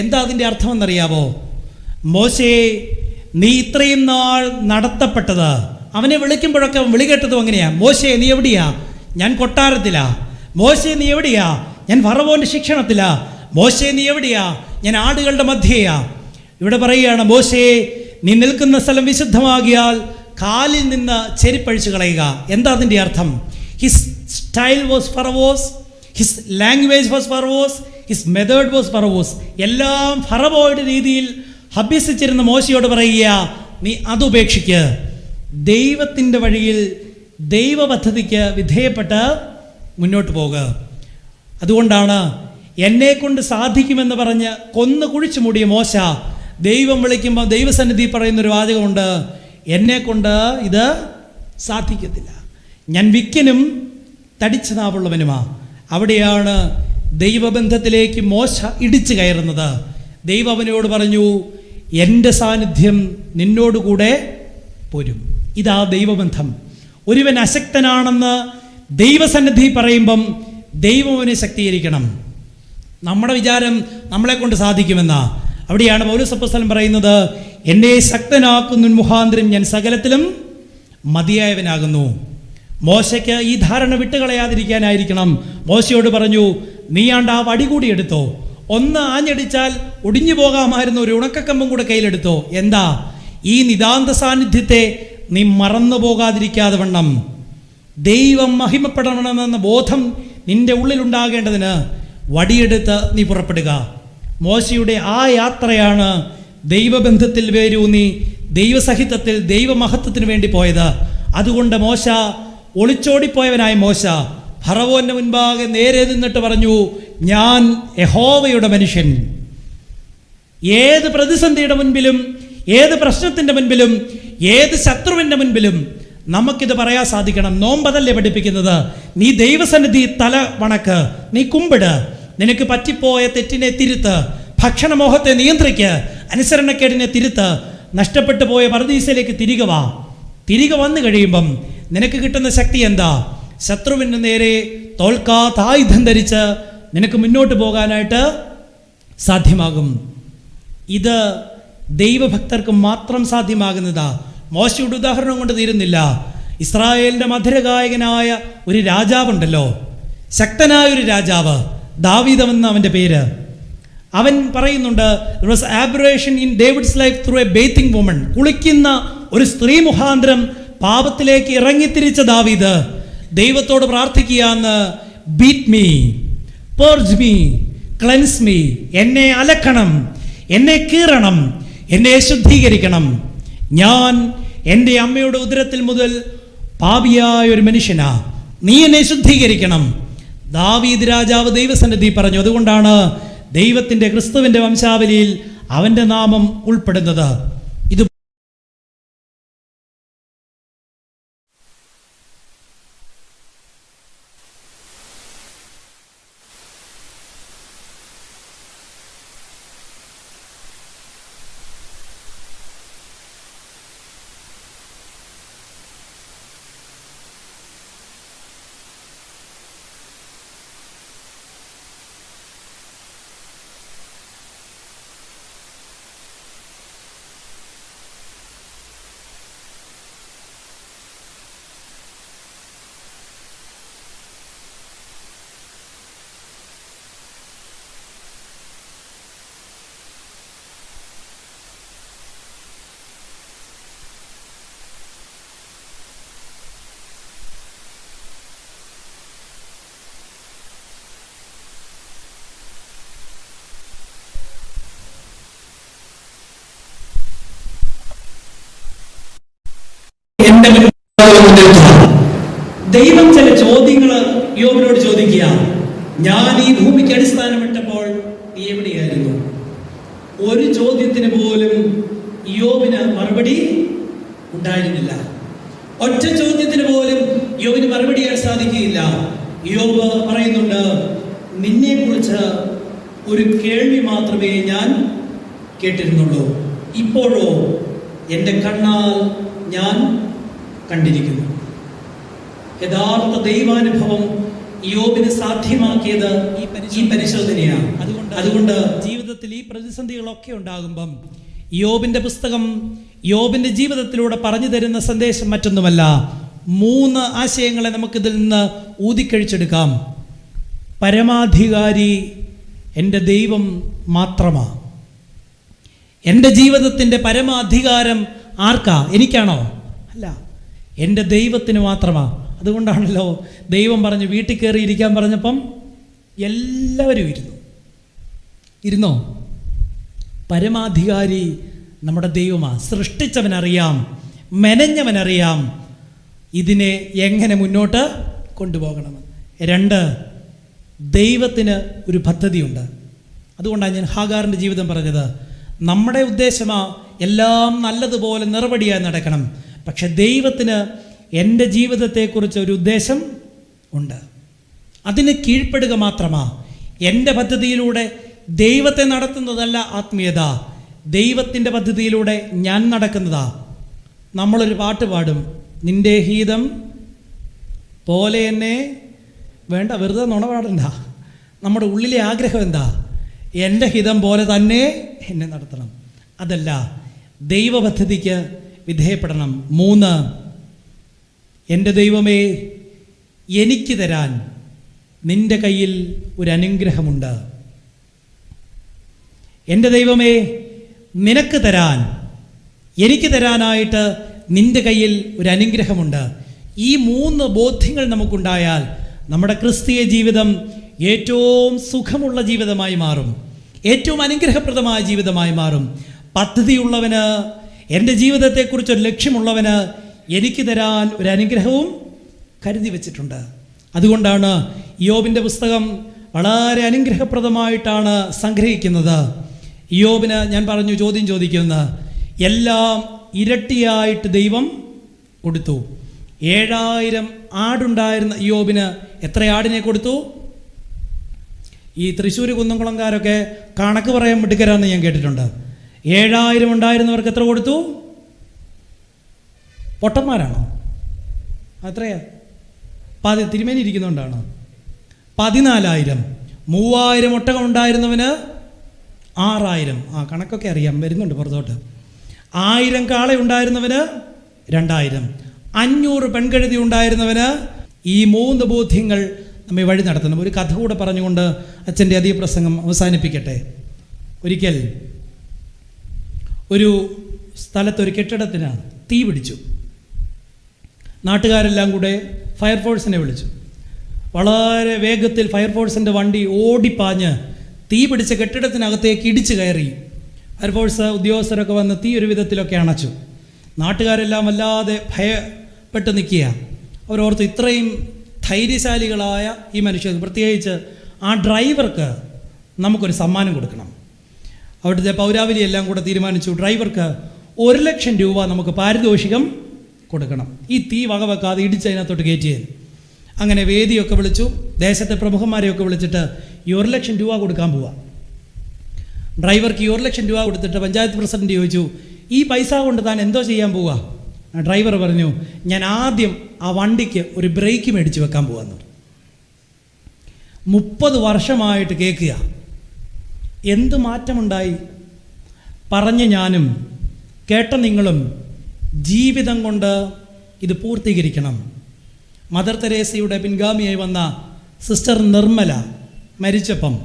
എന്താ അതിൻ്റെ അർത്ഥമെന്നറിയാവോ? മോശയെ, നീ ഇത്രയും നാൾ നടത്തപ്പെട്ടത്, അവനെ വിളിക്കുമ്പോഴൊക്കെ അവൻ വിളി കേട്ടതും അങ്ങനെയാ, മോശയെ നീ എവിടെയാ? ഞാൻ കൊട്ടാരത്തിലാ. മോശെ നീ എവിടെയാ? ഞാൻ ഫറവോന്റെ ശിക്ഷണത്തിലാ. മോശെ നീ എവിടെയാ? ഞാൻ ആടുകളുടെ മധ്യേയാ. ഇവിടെ പറയുകയാണ്, മോശെ നീ നിൽക്കുന്ന സ്ഥലം വിശുദ്ധമാകിയാൽ കാലിൽ നിന്ന് ചെരിപ്പഴിച്ചു കളയുക. എന്താ അതിൻ്റെ അർത്ഥം? His style was Pharaoh's, his language was Pharaoh's, his method was Pharaoh's. എല്ലാം ഫറവോയുടെ രീതിയിൽ അഭ്യസിച്ചിരുന്ന മോശയോട് പറയുക, നീ അതുപേക്ഷിക്ക്, ദൈവത്തിൻ്റെ വഴിയിൽ ദൈവ പദ്ധതിക്ക് വിധേയപ്പെട്ട് മുന്നോട്ട് പോകുക. അതുകൊണ്ടാണ് എന്നെക്കൊണ്ട് സാധിക്കുമെന്ന് പറഞ്ഞ് കൊന്നു കുഴിച്ചു മൂടിയ മോശ ദൈവം വിളിക്കുമ്പോൾ ദൈവസന്നിധി പറയുന്നൊരു വാചകമുണ്ട്, എന്നെക്കൊണ്ട് ഇത് സാധിക്കത്തില്ല, ഞാൻ വിക്കനും തടിച്ച നാവുള്ളവനുമാ. അവിടെയാണ് ദൈവബന്ധത്തിലേക്ക് മോശ ഇടിച്ചു കയറുന്നത്. ദൈവം അവനോട് പറഞ്ഞു, എൻ്റെ സാന്നിധ്യം നിന്നോടുകൂടെ പോരും. ഇതാ ദൈവബന്ധം. ഒരുവൻ അശക്തനാണെന്ന് ദൈവസന്നിധി പറയുമ്പം ദൈവം അവനെ ശക്തീകരിക്കണം. നമ്മുടെ വിചാരം നമ്മളെ കൊണ്ട് സാധിക്കുമെന്നാ. അവിടെയാണ് പൗലോസ് അപ്പോസ്തലൻ പറയുന്നത്, എന്നെ ശക്തനാക്കുന്ന മുഖാന്തരം ഞാൻ സകലത്തിലും മതിയായവനാകുന്നു. മോശയ്ക്ക് ഈ ധാരണ വിട്ടുകളയാതിരിക്കാനായിരിക്കണം മോശയോട് പറഞ്ഞു, നീയാണ്ട് ആ വടി കൂടി എടുത്തോ, ഒന്ന് ആഞ്ഞടിച്ചാൽ ഒടിഞ്ഞു പോകാമായിരുന്ന ഒരു ഉണക്കക്കമ്പും കൂടെ കയ്യിലെടുത്തോ. എന്താ? ഈ നിതാന്ത സാന്നിധ്യത്തെ നീ മറന്നു പോകാതിരിക്കാതെ വണ്ണം, ദൈവം മഹിമപ്പെടണമെന്ന ബോധം നിന്റെ ഉള്ളിലുണ്ടാകേണ്ടതിന് വടിയെടുത്ത് നീ പുറപ്പെടുക. മോശയുടെ ആ യാത്രയാണ് ദൈവബന്ധത്തിൽ വേരൂന്നി ദൈവസഹിതത്തിൽ ദൈവമഹത്വത്തിന് വേണ്ടി പോയത്. അതുകൊണ്ട് മോശ, ഒളിച്ചോടിപ്പോയവനായ മോശ ഫറവോന്റെ മുൻപാകെ നേരെ നിന്നിട്ട് പറഞ്ഞു, ഞാൻ യഹോവയുടെ മനുഷ്യൻ. ഏത് പ്രതിസന്ധിയുടെ മുൻപിലും, ഏത് പ്രശ്നത്തിൻ്റെ മുൻപിലും, ഏത് ശത്രുവിൻ്റെ മുൻപിലും നമുക്കിത് പറയാൻ സാധിക്കണം. നോമ്പതല്ലേ പഠിപ്പിക്കുന്നത്? നീ ദൈവസന്നിധി തല വണക്ക്, നീ കുമ്പിട്, നിനക്ക് പറ്റിപ്പോയ തെറ്റിനെ തിരുത്ത്, ഭക്ഷണമോഹത്തെ നിയന്ത്രിക്ക്, അനുസരണക്കേടിനെ തിരുത്ത്, നഷ്ടപ്പെട്ടു പോയ പർദീസയിലേക്ക് തിരികെ വാ. തിരികെ വന്നു കഴിയുമ്പം നിനക്ക് കിട്ടുന്ന ശക്തി എന്താ? ശത്രുവിന് നേരെ തോൽക്കാത്ത ആയുധം ധരിച്ച് നിനക്ക് മുന്നോട്ട് പോകാനായിട്ട് സാധ്യമാകും. ഇത് ദൈവഭക്തർക്ക് മാത്രം സാധ്യമാകുന്നതാ. മോശയുടെ ഉദാഹരണം കൊണ്ട് തീരുന്നില്ല. ഇസ്രായേലിൻ്റെ മധുരഗായകനായ ഒരു രാജാവുണ്ടല്ലോ, ശക്തനായൊരു രാജാവ്, ദാവീദെന്ന അവൻ്റെ പേര്. അവൻ പറയുന്നുണ്ട്, there was aberration in David's life through a bathing woman. കുളിക്കുന്ന ഒരു സ്ത്രീ മുഖാന്തരം പാപത്തിലേക്ക് ഇറങ്ങിത്തിരിച്ച ദാവീദ് ദൈവത്തോട് പ്രാർത്ഥിക്കുകയെന്ന്, beat me, purge me, cleanse me, എന്നെ അലക്കണം, എന്നെ കീറണം, എന്നെ ശുദ്ധീകരിക്കണം. ഞാൻ എൻ്റെ അമ്മയുടെ ഉദരത്തിൽ മുതൽ പാപിയായ ഒരു മനുഷ്യനാ, നീ എന്നെ ശുദ്ധീകരിക്കണം. ദാവീദ് രാജാവ് ദൈവസന്നിധി പറഞ്ഞു. അതുകൊണ്ടാണ് ദൈവത്തിൻ്റെ ക്രിസ്തുവിൻ്റെ വംശാവലിയിൽ അവൻ്റെ നാമം ഉൾപ്പെടുന്നത്. ഇത് ദൈവം ചില ചോദ്യങ്ങൾ യോബിനോട് ചോദിക്കുക. ഞാൻ ഈ ഭൂമിക്ക് അടിസ്ഥാനമിട്ടപ്പോൾ നീ എവിടെയായിരുന്നു? ഒരു ചോദ്യത്തിന് പോലും യോബിന് മറുപടി ഉണ്ടായിരുന്നില്ല. ഒറ്റ ചോദ്യത്തിന് പോലും യോബിന് മറുപടി ചെയ്യാൻ സാധിക്കുകയില്ല. യോബ് പറയുന്നുണ്ട്, നിന്നെ കുറിച്ച് ഒരു കേൾവി മാത്രമേ ഞാൻ കേട്ടിരുന്നുള്ളൂ, ഇപ്പോഴോ എൻ്റെ കണ്ണാൽ ഞാൻ കണ്ടിരിക്കുന്നു. യഥാർത്ഥ ദൈവാനുഭവം യോബിന് സാധ്യമാക്കിയത് ഈ പരിശോധനയാണ്. അതുകൊണ്ട് ജീവിതത്തിൽ ഈ പ്രതിസന്ധികളൊക്കെ ഉണ്ടാകുമ്പം യോബിൻ്റെ പുസ്തകം യോബിൻ്റെ ജീവിതത്തിലൂടെ പറഞ്ഞു തരുന്ന സന്ദേശം മറ്റൊന്നുമല്ല. 3 ആശയങ്ങളെ നമുക്കിതിൽ നിന്ന് ഊതിക്കഴിച്ചെടുക്കാം. പരമാധികാരി എൻ്റെ ദൈവം മാത്രമാണ്. എൻ്റെ ജീവിതത്തിൻ്റെ പരമാധികാരം ആർക്കാ? എനിക്കാണോ? അല്ല, എൻ്റെ ദൈവത്തിന് മാത്രമാണ്. അതുകൊണ്ടാണല്ലോ ദൈവം പറഞ്ഞ് വീട്ടിൽ കയറി ഇരിക്കാൻ പറഞ്ഞപ്പം എല്ലാവരും ഇരുന്നോ? പരമാധികാരി നമ്മുടെ ദൈവമാണ്. സൃഷ്ടിച്ചവനറിയാം, മെനഞ്ഞവനറിയാം ഇതിനെ എങ്ങനെ മുന്നോട്ട് കൊണ്ടുപോകണമെന്ന്. 2, ദൈവത്തിന് ഒരു പദ്ധതിയുണ്ട്. അതുകൊണ്ടാണ് ഞാൻ ഹാഗാറിൻ്റെ ജീവിതം പറഞ്ഞത്. നമ്മുടെ ഉദ്ദേശമാ എല്ലാം നല്ലതുപോലെ നിറപടിയായി നടക്കണം. പക്ഷെ ദൈവത്തിന് എൻ്റെ ജീവിതത്തെക്കുറിച്ച് ഒരു ഉദ്ദേശം ഉണ്ട്. അതിന് കീഴ്പ്പെടുക മാത്രമാ. എൻ്റെ പദ്ധതിയിലൂടെ ദൈവത്തെ നടത്തുന്നതല്ല ആത്മീയത, ദൈവത്തിൻ്റെ പദ്ധതിയിലൂടെ ഞാൻ നടക്കുന്നതാ. നമ്മളൊരു പാട്ട് പാടും, നിൻ്റെ ഹീതം പോലെ എന്നെ വേണ്ട, വെറുതെ നുണ പാടണ്ട. നമ്മുടെ ഉള്ളിലെ ആഗ്രഹം എന്താ? എൻ്റെ ഹിതം പോലെ തന്നെ എന്നെ നടത്തണം. അതല്ല, ദൈവപദ്ധതിക്ക് വിധേയപ്പെടണം. 3, എൻ്റെ ദൈവമേ, എനിക്ക് തരാൻ നിൻ്റെ കയ്യിൽ ഒരു അനുഗ്രഹമുണ്ട്. എൻ്റെ ദൈവമേ, നിനക്ക് തരാൻ, എനിക്ക് തരാനായിട്ട് നിൻ്റെ കയ്യിൽ ഒരു അനുഗ്രഹമുണ്ട്. ഈ 3 ബോധ്യങ്ങൾ നമുക്കുണ്ടായാൽ നമ്മുടെ ക്രിസ്തീയ ജീവിതം ഏറ്റവും സുഖമുള്ള ജീവിതമായി മാറും, ഏറ്റവും അനുഗ്രഹപ്രദമായ ജീവിതമായി മാറും. പദ്ധതിയുള്ളവന്, എൻ്റെ ജീവിതത്തെക്കുറിച്ചൊരു ലക്ഷ്യമുള്ളവന് എനിക്ക് തരാൻ ഒരു അനുഗ്രഹവും കരുതി വച്ചിട്ടുണ്ട്. അതുകൊണ്ടാണ് യോബിൻ്റെ പുസ്തകം വളരെ അനുഗ്രഹപ്രദമായിട്ടാണ് സംഗ്രഹിക്കുന്നത്. യോബിന് ഞാൻ പറഞ്ഞു, ചോദ്യം ചോദിക്കുമെന്ന്, എല്ലാം ഇരട്ടിയായിട്ട് ദൈവം കൊടുത്തു. 7000 ആടുണ്ടായിരുന്ന യോബിന് എത്ര ആടിനെ കൊടുത്തു? ഈ തൃശ്ശൂർ കുന്നംകുളംകാരൊക്കെ കണക്ക് പറയാൻ മിടുക്കരാന്ന് ഞാൻ കേട്ടിട്ടുണ്ട്. 7000 ഉണ്ടായിരുന്നവർക്ക് എത്ര കൊടുത്തു? പൊട്ടന്മാരാണോ? അത്രയാ? തിരുമേനി ഇരിക്കുന്നുകൊണ്ടാണോ? 14000. 3000 ഒട്ടകം ഉണ്ടായിരുന്നവന് 6000. കണക്കൊക്കെ അറിയാം, വരുന്നുണ്ട് പുറത്തോട്ട്. 1000 കാള ഉണ്ടായിരുന്നവന് 2000. 500 പെൺകഴുതി ഉണ്ടായിരുന്നവന്. ഈ 3 ബോധ്യങ്ങൾ നമ്മെ വഴി നടത്തണം. ഒരു കഥ കൂടെ പറഞ്ഞുകൊണ്ട് അച്ഛൻ്റെ അധിക പ്രസംഗം അവസാനിപ്പിക്കട്ടെ. ഒരിക്കൽ ഒരു സ്ഥലത്തൊരു കെട്ടിടത്തിന് തീ പിടിച്ചു. നാട്ടുകാരെല്ലാം കൂടെ ഫയർഫോഴ്സിനെ വിളിച്ചു. വളരെ വേഗത്തിൽ ഫയർഫോഴ്സിൻ്റെ വണ്ടി ഓടിപ്പാഞ്ഞ് തീ പിടിച്ച കെട്ടിടത്തിനകത്തേക്ക് ഇടിച്ചു കയറി. ഫയർഫോഴ്സ് ഉദ്യോഗസ്ഥരൊക്കെ വന്ന് തീ ഒരു വിധത്തിലൊക്കെ അണച്ചു. നാട്ടുകാരെല്ലാം വല്ലാതെ ഭയപ്പെട്ട് നിൽക്കുക. അവരോർത്ത് ഇത്രയും ധൈര്യശാലികളായ ഈ മനുഷ്യർ, പ്രത്യേകിച്ച് ആ ഡ്രൈവർക്ക് നമുക്കൊരു സമ്മാനം കൊടുക്കണം. അവിടുത്തെ പൗരാവലി എല്ലാം കൂടെ തീരുമാനിച്ചു, ഡ്രൈവർക്ക് 1,00,000 രൂപ നമുക്ക് പാരിതോഷികം കൊടുക്കണം, ഈ തീ വകവെക്കാതെ ഇടിച്ചതിനകത്തോട്ട് കയറ്റിയത്. അങ്ങനെ വേദിയൊക്കെ വിളിച്ചു, ദേശത്തെ പ്രമുഖന്മാരെയൊക്കെ വിളിച്ചിട്ട് ഈ 1,00,000 രൂപ കൊടുക്കാൻ പോവുക. ഡ്രൈവർക്ക് ഈ 1,00,000 രൂപ കൊടുത്തിട്ട് പഞ്ചായത്ത് പ്രസിഡന്റ് ചോദിച്ചു, ഈ പൈസ കൊണ്ട് താൻ എന്തോ ചെയ്യാൻ പോവുക? ഡ്രൈവർ പറഞ്ഞു, ഞാൻ ആദ്യം ആ വണ്ടിക്ക് ഒരു ബ്രേക്ക് മേടിച്ച് വെക്കാൻ പോവാന്ന്. 30 വർഷമായിട്ട് കേൾക്കുക. എന്ത് മാറ്റമുണ്ടായി? പറഞ്ഞ ഞാനും കേട്ട നിങ്ങളും ജീവിതം കൊണ്ട് ഇത് പൂർത്തീകരിക്കണം. മദർ തെരേസയുടെ പിൻഗാമിയായി വന്ന സിസ്റ്റർ നിർമ്മല മരിച്ചപ്പം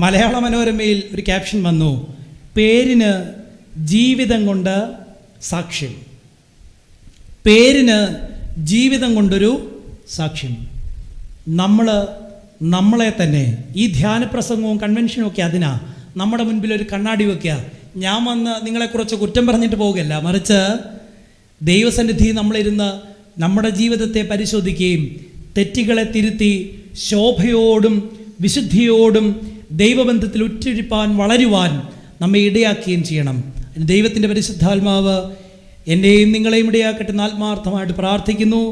മലയാള മനോരമയിൽ ഒരു ക്യാപ്ഷൻ വന്നു, പേരിന് ജീവിതം കൊണ്ട് സാക്ഷ്യം. പേരിന് ജീവിതം കൊണ്ടൊരു സാക്ഷ്യം. നമ്മളെ തന്നെ ഈ ധ്യാനപ്രസംഗവും കൺവെൻഷനും ഒക്കെ അതിനാ നമ്മുടെ മുൻപിൽ ഒരു കണ്ണാടി വയ്ക്കുക. ഞാൻ വന്ന് നിങ്ങളെക്കുറിച്ച് കുറ്റം പറഞ്ഞിട്ട് പോവുകയല്ല, മറിച്ച് ദൈവസന്നിധി നമ്മളിരുന്ന് നമ്മുടെ ജീവിതത്തെ പരിശോധിക്കുകയും തെറ്റുകളെ തിരുത്തി ശോഭയോടും വിശുദ്ധിയോടും ദൈവബന്ധത്തിൽ ഉറ്റിരിപ്പാൻ വളരുവാൻ നമ്മെ ഇടയാക്കുകയും ചെയ്യണം. ദൈവത്തിൻ്റെ പരിശുദ്ധാത്മാവ് എന്നെയും നിങ്ങളെയും ഇടയാക്കട്ടെ എന്ന് ആത്മാർത്ഥമായിട്ട് പ്രാർത്ഥിക്കുന്നു.